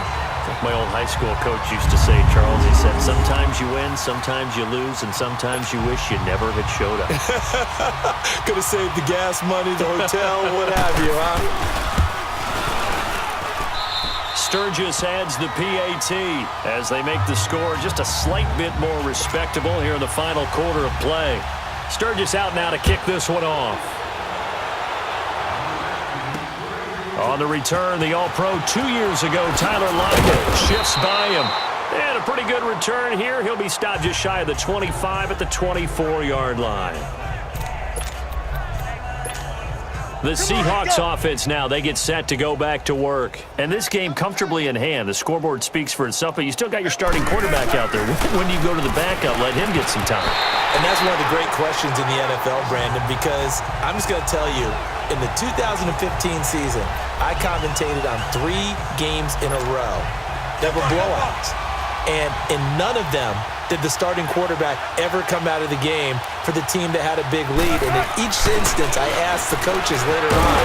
Speaker 2: My old high school coach used to say, Charles, he said, sometimes you win, sometimes you lose, and sometimes you wish you never had showed up.
Speaker 3: Could have saved the gas money, the hotel, what have you, huh?
Speaker 2: Sturgis adds the PAT as they make the score just a slight bit more respectable here in the final quarter of play. Sturgis out now to kick this one off. On the return, the All-Pro 2 years ago, Tyler Lockett shifts by him. And a pretty good return here. He'll be stopped just shy of the 25 at the 24-yard line. The Seahawks offense now, they get set to go back to work. And this game comfortably in hand. The scoreboard speaks for itself, but you still got your starting quarterback out there. When do you go to the backup, let him get some time?
Speaker 3: And that's one of the great questions in the NFL, Brandon, because I'm just going to tell you, in the 2015 season, I commentated on 3 games in a row that were blowouts. And in none of them did the starting quarterback ever come out of the game for the team that had a big lead. And in each instance, I asked the coaches later on.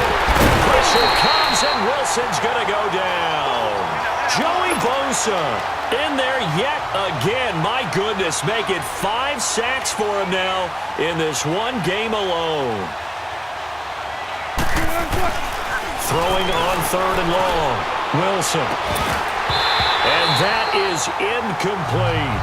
Speaker 2: Pressure comes, and Wilson's going to go down. Joey Bosa in there yet again. My goodness, make it 5 sacks for him now in this one game alone. Throwing on 3rd and long. Wilson. And that is incomplete.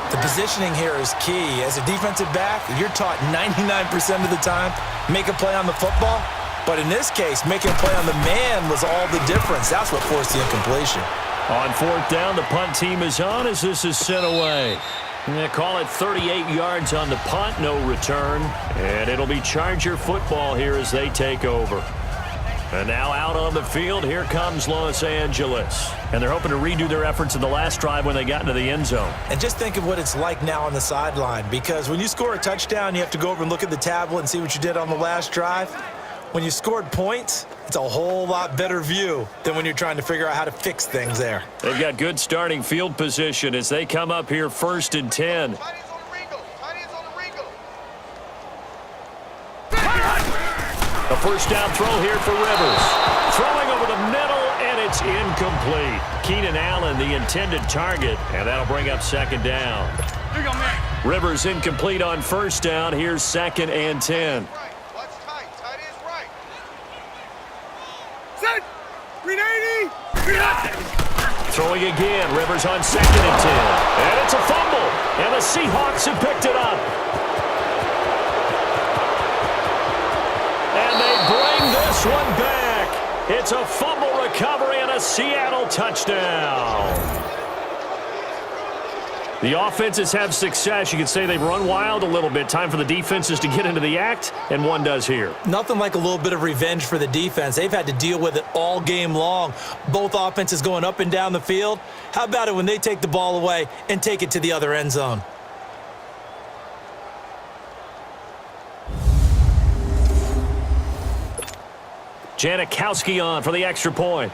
Speaker 3: The positioning here is key. As a defensive back, you're taught 99% of the time, make a play on the football. But in this case, making a play on the man was all the difference. That's what forced the incompletion.
Speaker 2: On 4th down, the punt team is on as this is sent away. They call it 38 yards on the punt, no return. And it'll be Charger football here as they take over. And now out on the field, here comes Los Angeles. And they're hoping to redo their efforts in the last drive when they got into the end zone.
Speaker 3: And just think of what it's like now on the sideline, because when you score a touchdown, you have to go over and look at the tablet and see what you did on the last drive. When you scored points, it's a whole lot better view than when you're trying to figure out how to fix things there.
Speaker 2: They've got good starting field position as they come up here 1st and 10. A first down throw here for Rivers. Throwing over the middle, and it's incomplete. Keenan Allen, the intended target, and that'll bring up 2nd down.
Speaker 4: Here you go, man.
Speaker 2: Rivers incomplete on 1st down. Here's 2nd and 10.
Speaker 4: Watch tight. Tight is right. Set. 380. 380.
Speaker 2: Throwing again. Rivers on 2nd and 10. And it's a fumble. And the Seahawks have picked it up. And they bring this one back. It's a fumble recovery and a Seattle touchdown. The offenses have success. You could say they've run wild a little bit. Time for the defenses to get into the act, and one does here.
Speaker 3: Nothing like a little bit of revenge for the defense. They've had to deal with it all game long. Both offenses going up and down the field. How about it when they take the ball away and take it to the other end zone?
Speaker 2: Janikowski on for the extra point.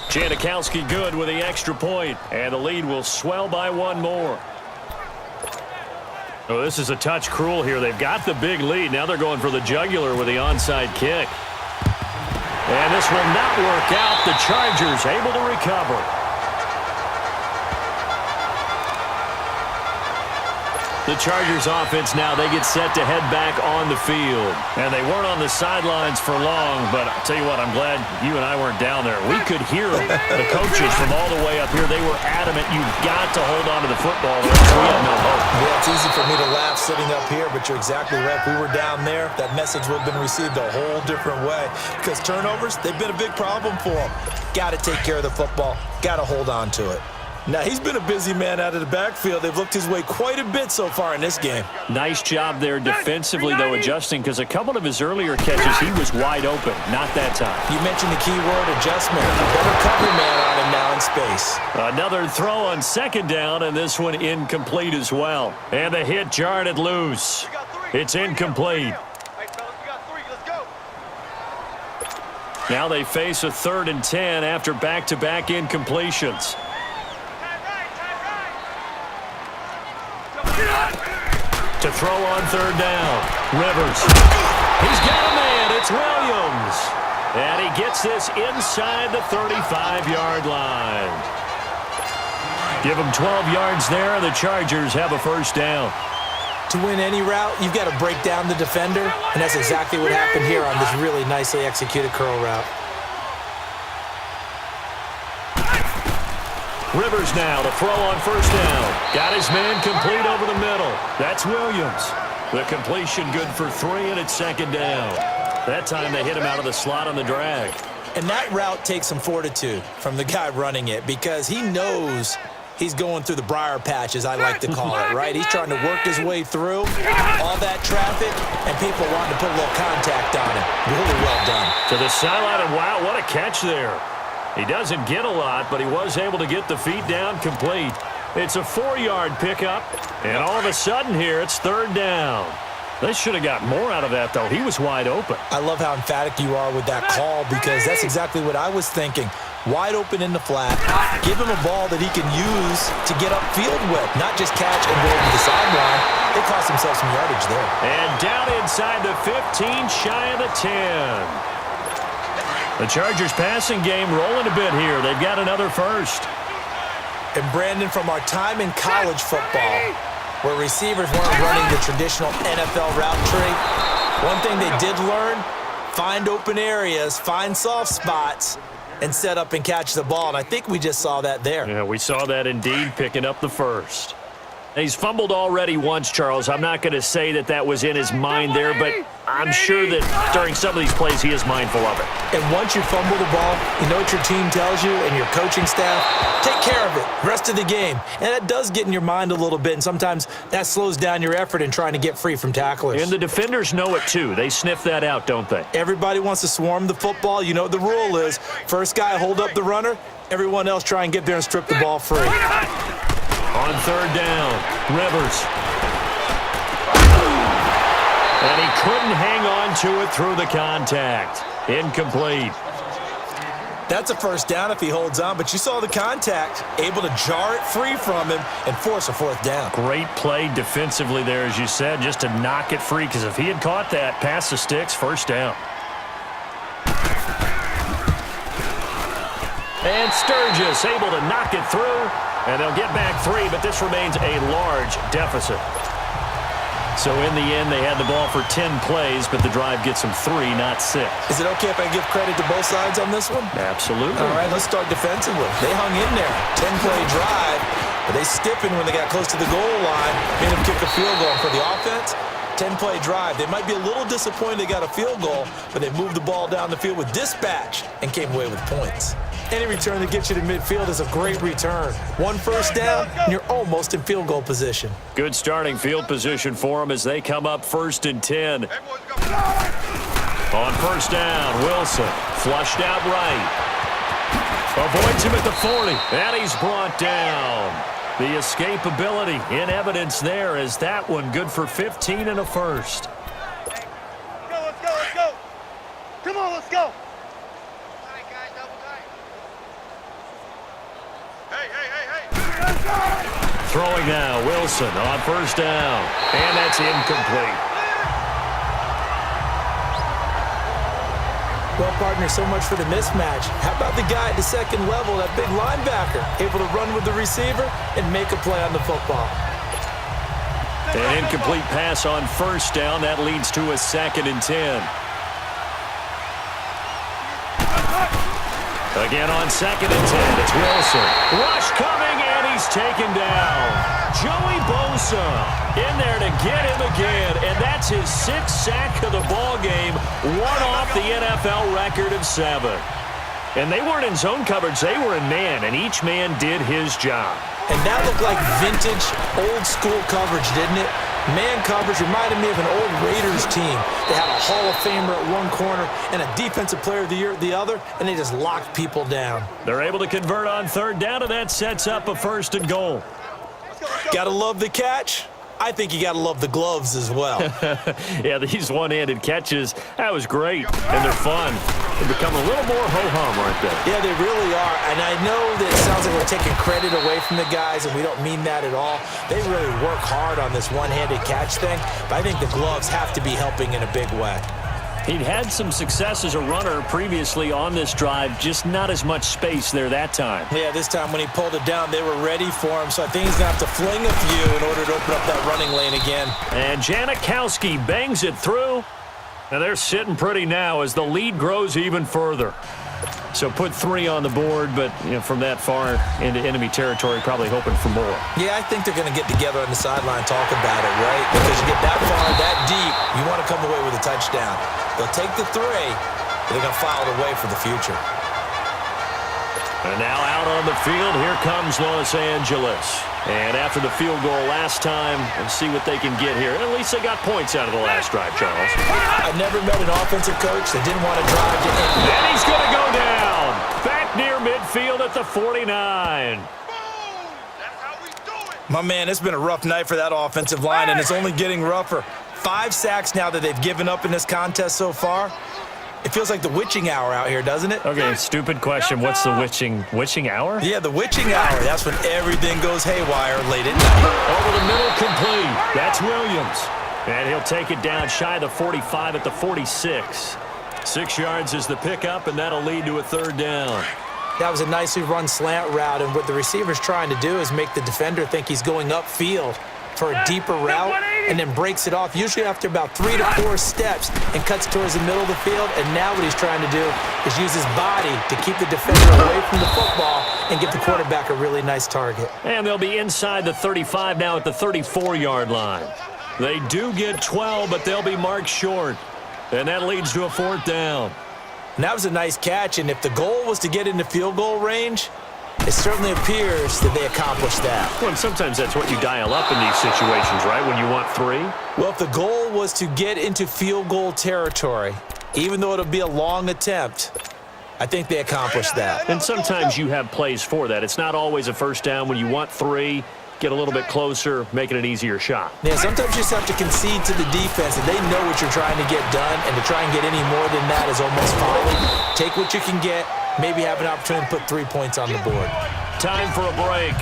Speaker 2: Janikowski good with the extra point, and the lead will swell by one more. Oh, this is a touch cruel here. They've got the big lead. Now they're going for the jugular with the onside kick. And this will not work out. The Chargers able to recover. The Chargers offense now, they get set to head back on the field. And they weren't on the sidelines for long, but I'll tell you what, I'm glad you and I weren't down there. We could hear the coaches from all the way up here. They were adamant, you've got to hold on to the football, or else we have no hope.
Speaker 3: Yeah, it's easy for me to laugh sitting up here, but you're exactly right. If we were down there, that message would have been received a whole different way. Because turnovers, they've been a big problem for them. Got to take care of the football. Got to hold on to it. Now, he's been a busy man out of the backfield. They've looked his way quite a bit so far in this game.
Speaker 2: Nice job there defensively, though, adjusting, because a couple of his earlier catches, he was wide open. Not that time.
Speaker 3: You mentioned the key word, adjustment. A better cover man on him now in space.
Speaker 2: Another throw on second down, and this one incomplete as well. And the hit jarred it loose. It's incomplete. Now they face a 3rd and 10 after back-to-back incompletions. To throw on 3rd down. Rivers. He's got a man. It's Williams. And he gets this inside the 35-yard line. Give him 12 yards there, and the Chargers have a first down.
Speaker 3: To win any route, you've got to break down the defender, and that's exactly what happened here on this really nicely executed curl route.
Speaker 2: Rivers now to throw on 1st down. Got his man complete over the middle. That's Williams. The completion good for 3, and it's 2nd down. That time they hit him out of the slot on the drag.
Speaker 3: And that route takes some fortitude from the guy running it because he knows he's going through the briar patch, as I like to call it, right? He's trying to work his way through all that traffic, and people wanting to put a little contact on him. Really well done.
Speaker 2: To the sideline, and wow, what a catch there. He doesn't get a lot, but he was able to get the feet down complete. It's a 4-yard pickup, and all of a sudden here, it's 3rd down. They should have got more out of that, though. He was wide open.
Speaker 3: I love how emphatic you are with that call because that's exactly what I was thinking. Wide open in the flat. Give him a ball that he can use to get upfield with, not just catch and go to the sideline. They cost themselves some yardage there.
Speaker 2: And down inside the 15, shy of the 10. The Chargers passing game rolling a bit here. They've got another first.
Speaker 3: And Brandon, from our time in college football, where receivers weren't running the traditional NFL route tree, one thing they did learn, find open areas, find soft spots, and set up and catch the ball. And I think we just saw that there.
Speaker 2: Yeah, we saw that indeed, picking up the first. He's fumbled already once, Charles. I'm not going to say that that was in his mind there, but I'm sure that during some of these plays he is mindful of it.
Speaker 3: And once you fumble the ball, you know what your team tells you and your coaching staff? Take care of it rest of the game. And that does get in your mind a little bit, and sometimes that slows down your effort in trying to get free from tacklers.
Speaker 2: And the defenders know it too. They sniff that out, don't they?
Speaker 3: Everybody wants to swarm the football. You know what the rule is. First guy hold up the runner, everyone else try and get there and strip the ball free.
Speaker 2: On 3rd down, Rivers. And he couldn't hang on to it through the contact. Incomplete.
Speaker 3: That's a first down if he holds on, but you saw the contact, able to jar it free from him and force a 4th down.
Speaker 2: Great play defensively there, as you said, just to knock it free, because if he had caught that, pass the sticks, 1st down. And Sturgis able to knock it through. And they'll get back 3, but this remains a large deficit. So in the end, they had the ball for 10 plays, but the drive gets them 3, not 6.
Speaker 3: Is it okay if I give credit to both sides on this one?
Speaker 2: Absolutely.
Speaker 3: All right, let's start defensively. They hung in there. 10-play drive, but they stiffened when they got close to the goal line, made them kick a field goal. For the offense, 10-play drive. They might be a little disappointed they got a field goal, but they moved the ball down the field with dispatch and came away with points. Any return that gets you to midfield is a great return. One first down, and you're almost in field goal position.
Speaker 2: Good starting field position for them as they come up 1st and 10. On first down, Wilson flushed out right. Avoids him at the 40, and he's brought down. The escapability in evidence there as that one good for 15 and a first.
Speaker 4: Let's go. Come on, let's go. Tight, guys, double tight. Hey.
Speaker 2: Throwing now, Wilson on first down, and that's incomplete.
Speaker 3: Well, partner, so much for the mismatch. How about the guy at the second level, that big linebacker, able to run with the receiver and make a play on the football?
Speaker 2: An incomplete pass on first down. That leads to a 2nd and 10. Again on 2nd and 10. It's Wilson. Rush coming, and he's taken down. Joey Bosa in there to get him again, and that's his 6th sack of the ball game, one off the NFL record of 7. And they weren't in zone coverage, they were in man, and each man did his job.
Speaker 3: And that looked like vintage, old-school coverage, didn't it? Man coverage reminded me of an old Raiders team. They had a Hall of Famer at one corner and a Defensive Player of the Year at the other, and they just locked people down.
Speaker 2: They're able to convert on 3rd down, and that sets up a 1st and goal.
Speaker 3: Gotta love the catch. I think you gotta love the gloves as well.
Speaker 2: Yeah, these one-handed catches, that was great, and they're fun. They become a little more ho-hum, aren't they?
Speaker 3: Yeah, they really are, and I know that it sounds like we're taking credit away from the guys, and we don't mean that at all. They really work hard on this one-handed catch thing, but I think the gloves have to be helping in a big way.
Speaker 2: He'd had some success as a runner previously on this drive, just not as much space there that time.
Speaker 3: Yeah, this time when he pulled it down, they were ready for him, so I think he's going to have to fling a few in order to open up that running lane again.
Speaker 2: And Janikowski bangs it through, and they're sitting pretty now as the lead grows even further. So put 3 on the board, but from that far into enemy territory, probably hoping for more.
Speaker 3: Yeah, I think they're going to get together on the sideline, talk about it, right? Because you get that far, that deep, you want to come away with a touchdown. They'll take the 3, but they're going to file it away for the future.
Speaker 2: And now out on the field, here comes Los Angeles. And after the field goal last time, let's see what they can get here. At least they got points out of the last drive, Charles.
Speaker 3: I've never met an offensive coach that didn't want to drive to end.
Speaker 2: And he's going to go down. Back near midfield at the 49.
Speaker 4: That's how we do it.
Speaker 3: My man, it's been a rough night for that offensive line, and it's only getting rougher. 5 sacks now that they've given up in this contest so far. It feels like the witching hour out here, doesn't it?
Speaker 2: Okay, stupid question. What's the witching hour?
Speaker 3: Yeah, the witching hour. That's when everything goes haywire late at night.
Speaker 2: Over the middle, complete. That's Williams. And he'll take it down shy of the 45 at the 46. 6 yards is the pickup, and that'll lead to a 3rd down.
Speaker 3: That was a nicely run slant route, and what the receiver's trying to do is make the defender think he's going upfield for a deeper route and then breaks it off, usually after about 3 to 4 steps, and cuts towards the middle of the field. And now what he's trying to do is use his body to keep the defender away from the football and give the quarterback a really nice target.
Speaker 2: And they'll be inside the 35 now at the 34-yard line. They do get 12, but they'll be marked short. And that leads to a 4th down.
Speaker 3: And that was a nice catch, and if the goal was to get into field goal range, it certainly appears that they accomplished that.
Speaker 2: Well, and sometimes that's what you dial up in these situations, right, when you want 3?
Speaker 3: Well, if the goal was to get into field goal territory, even though it'll be a long attempt, I think they accomplished that.
Speaker 2: And sometimes you have plays for that. It's not always a 1st down when you want 3. Get a little bit closer, making an easier shot.
Speaker 3: Yeah, sometimes you just have to concede to the defense, and they know what you're trying to get done, and to try and get any more than that is almost folly. Take what you can get, maybe have an opportunity to put 3 points on the board.
Speaker 2: Time for a break.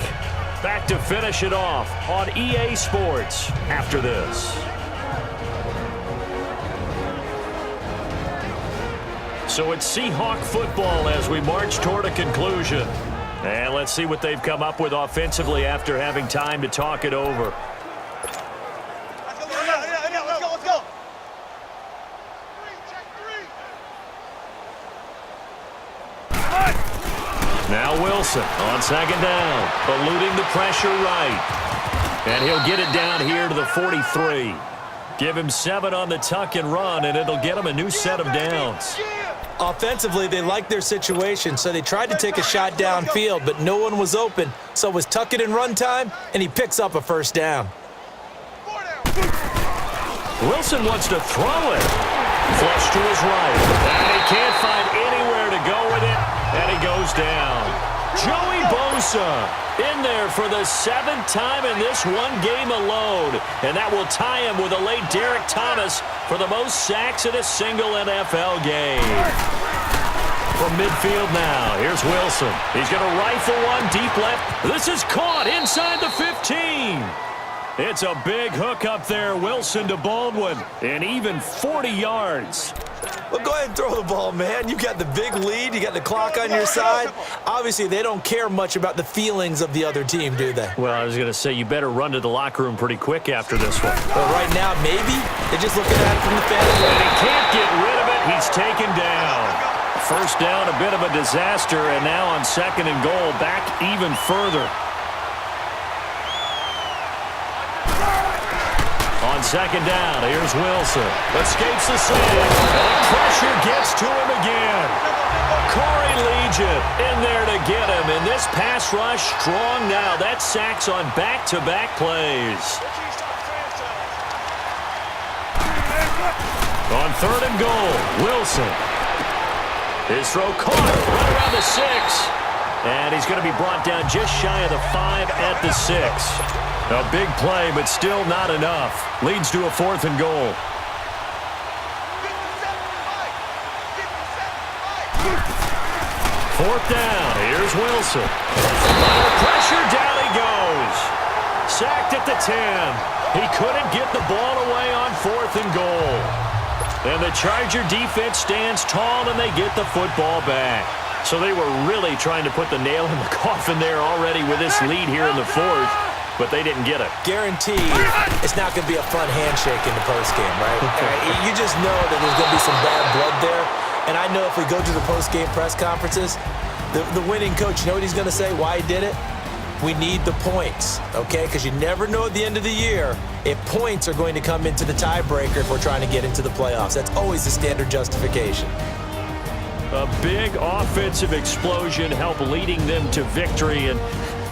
Speaker 2: Back to finish it off on EA Sports after this. So it's Seahawk football as we march toward a conclusion. And let's see what they've come up with offensively after having time to talk it over.
Speaker 4: Let's go. Check 3.
Speaker 2: Now Wilson on 2nd down, eluding the pressure right. And he'll get it down here to the 43. Give him 7 on the tuck and run, and it'll get him a new set of downs.
Speaker 3: Offensively, they liked their situation, so they tried to take a shot downfield, but no one was open. So it was tuck it and run time, and he picks up a first down.
Speaker 2: Wilson wants to throw it. Flush to his right. And he can't find anywhere to go with it, and he goes down. Joey Bosa in there for the 7th time in this one game alone. And that will tie him with a late Derek Thomas for the most sacks in a single NFL game. From midfield now, here's Wilson. He's going to rifle one deep left. This is caught inside the 15. It's a big hook up there, Wilson to Baldwin, and even 40 yards.
Speaker 3: Well, go ahead and throw the ball, man. You got the big lead. You got the clock on your side. Obviously, they don't care much about the feelings of the other team, do they?
Speaker 2: Well, I was going to say, you better run to the locker room pretty quick after this one.
Speaker 3: Well, right now, maybe. They're just looking at it from the fans.
Speaker 2: And he can't get rid of it. He's taken down. First down, a bit of a disaster, and now on 2nd and goal, back even further. On 2nd down, here's Wilson. Escapes the sand. Pressure gets to him again. Corey Legion in there to get him. And this pass rush strong now. That's sacks on back-to-back plays. On 3rd and goal, Wilson. His throw caught right around the 6. And he's going to be brought down just shy of the 5 at the 6. A big play, but still not enough. Leads to a 4th and goal. 4th down. Here's Wilson. Under pressure, down he goes. Sacked at the 10. He couldn't get the ball away on 4th and goal. And the Charger defense stands tall, and they get the football back. So they were really trying to put the nail in the coffin there already with this lead here in the 4th. But they didn't get it.
Speaker 3: Guaranteed, it's not going to be a fun handshake in the postgame, right? You just know that there's going to be some bad blood there. And I know if we go to the postgame press conferences, the winning coach, you know what he's going to say, why he did it? We need the points, okay? Because you never know at the end of the year if points are going to come into the tiebreaker if we're trying to get into the playoffs. That's always the standard justification.
Speaker 2: A big offensive explosion helped leading them to victory. And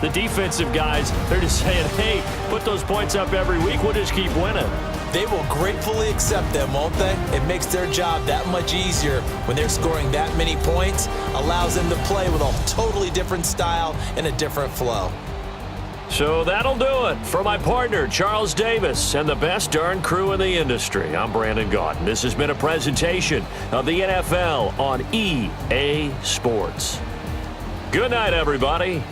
Speaker 2: the defensive guys, they're just saying, hey, put those points up every week. We'll just keep winning.
Speaker 3: They will gratefully accept them, won't they? It makes their job that much easier when they're scoring that many points. Allows them to play with a totally different style and a different flow.
Speaker 2: So that'll do it for my partner, Charles Davis, and the best darn crew in the industry. I'm Brandon Gaudin. This has been a presentation of the NFL on EA Sports. Good night, everybody.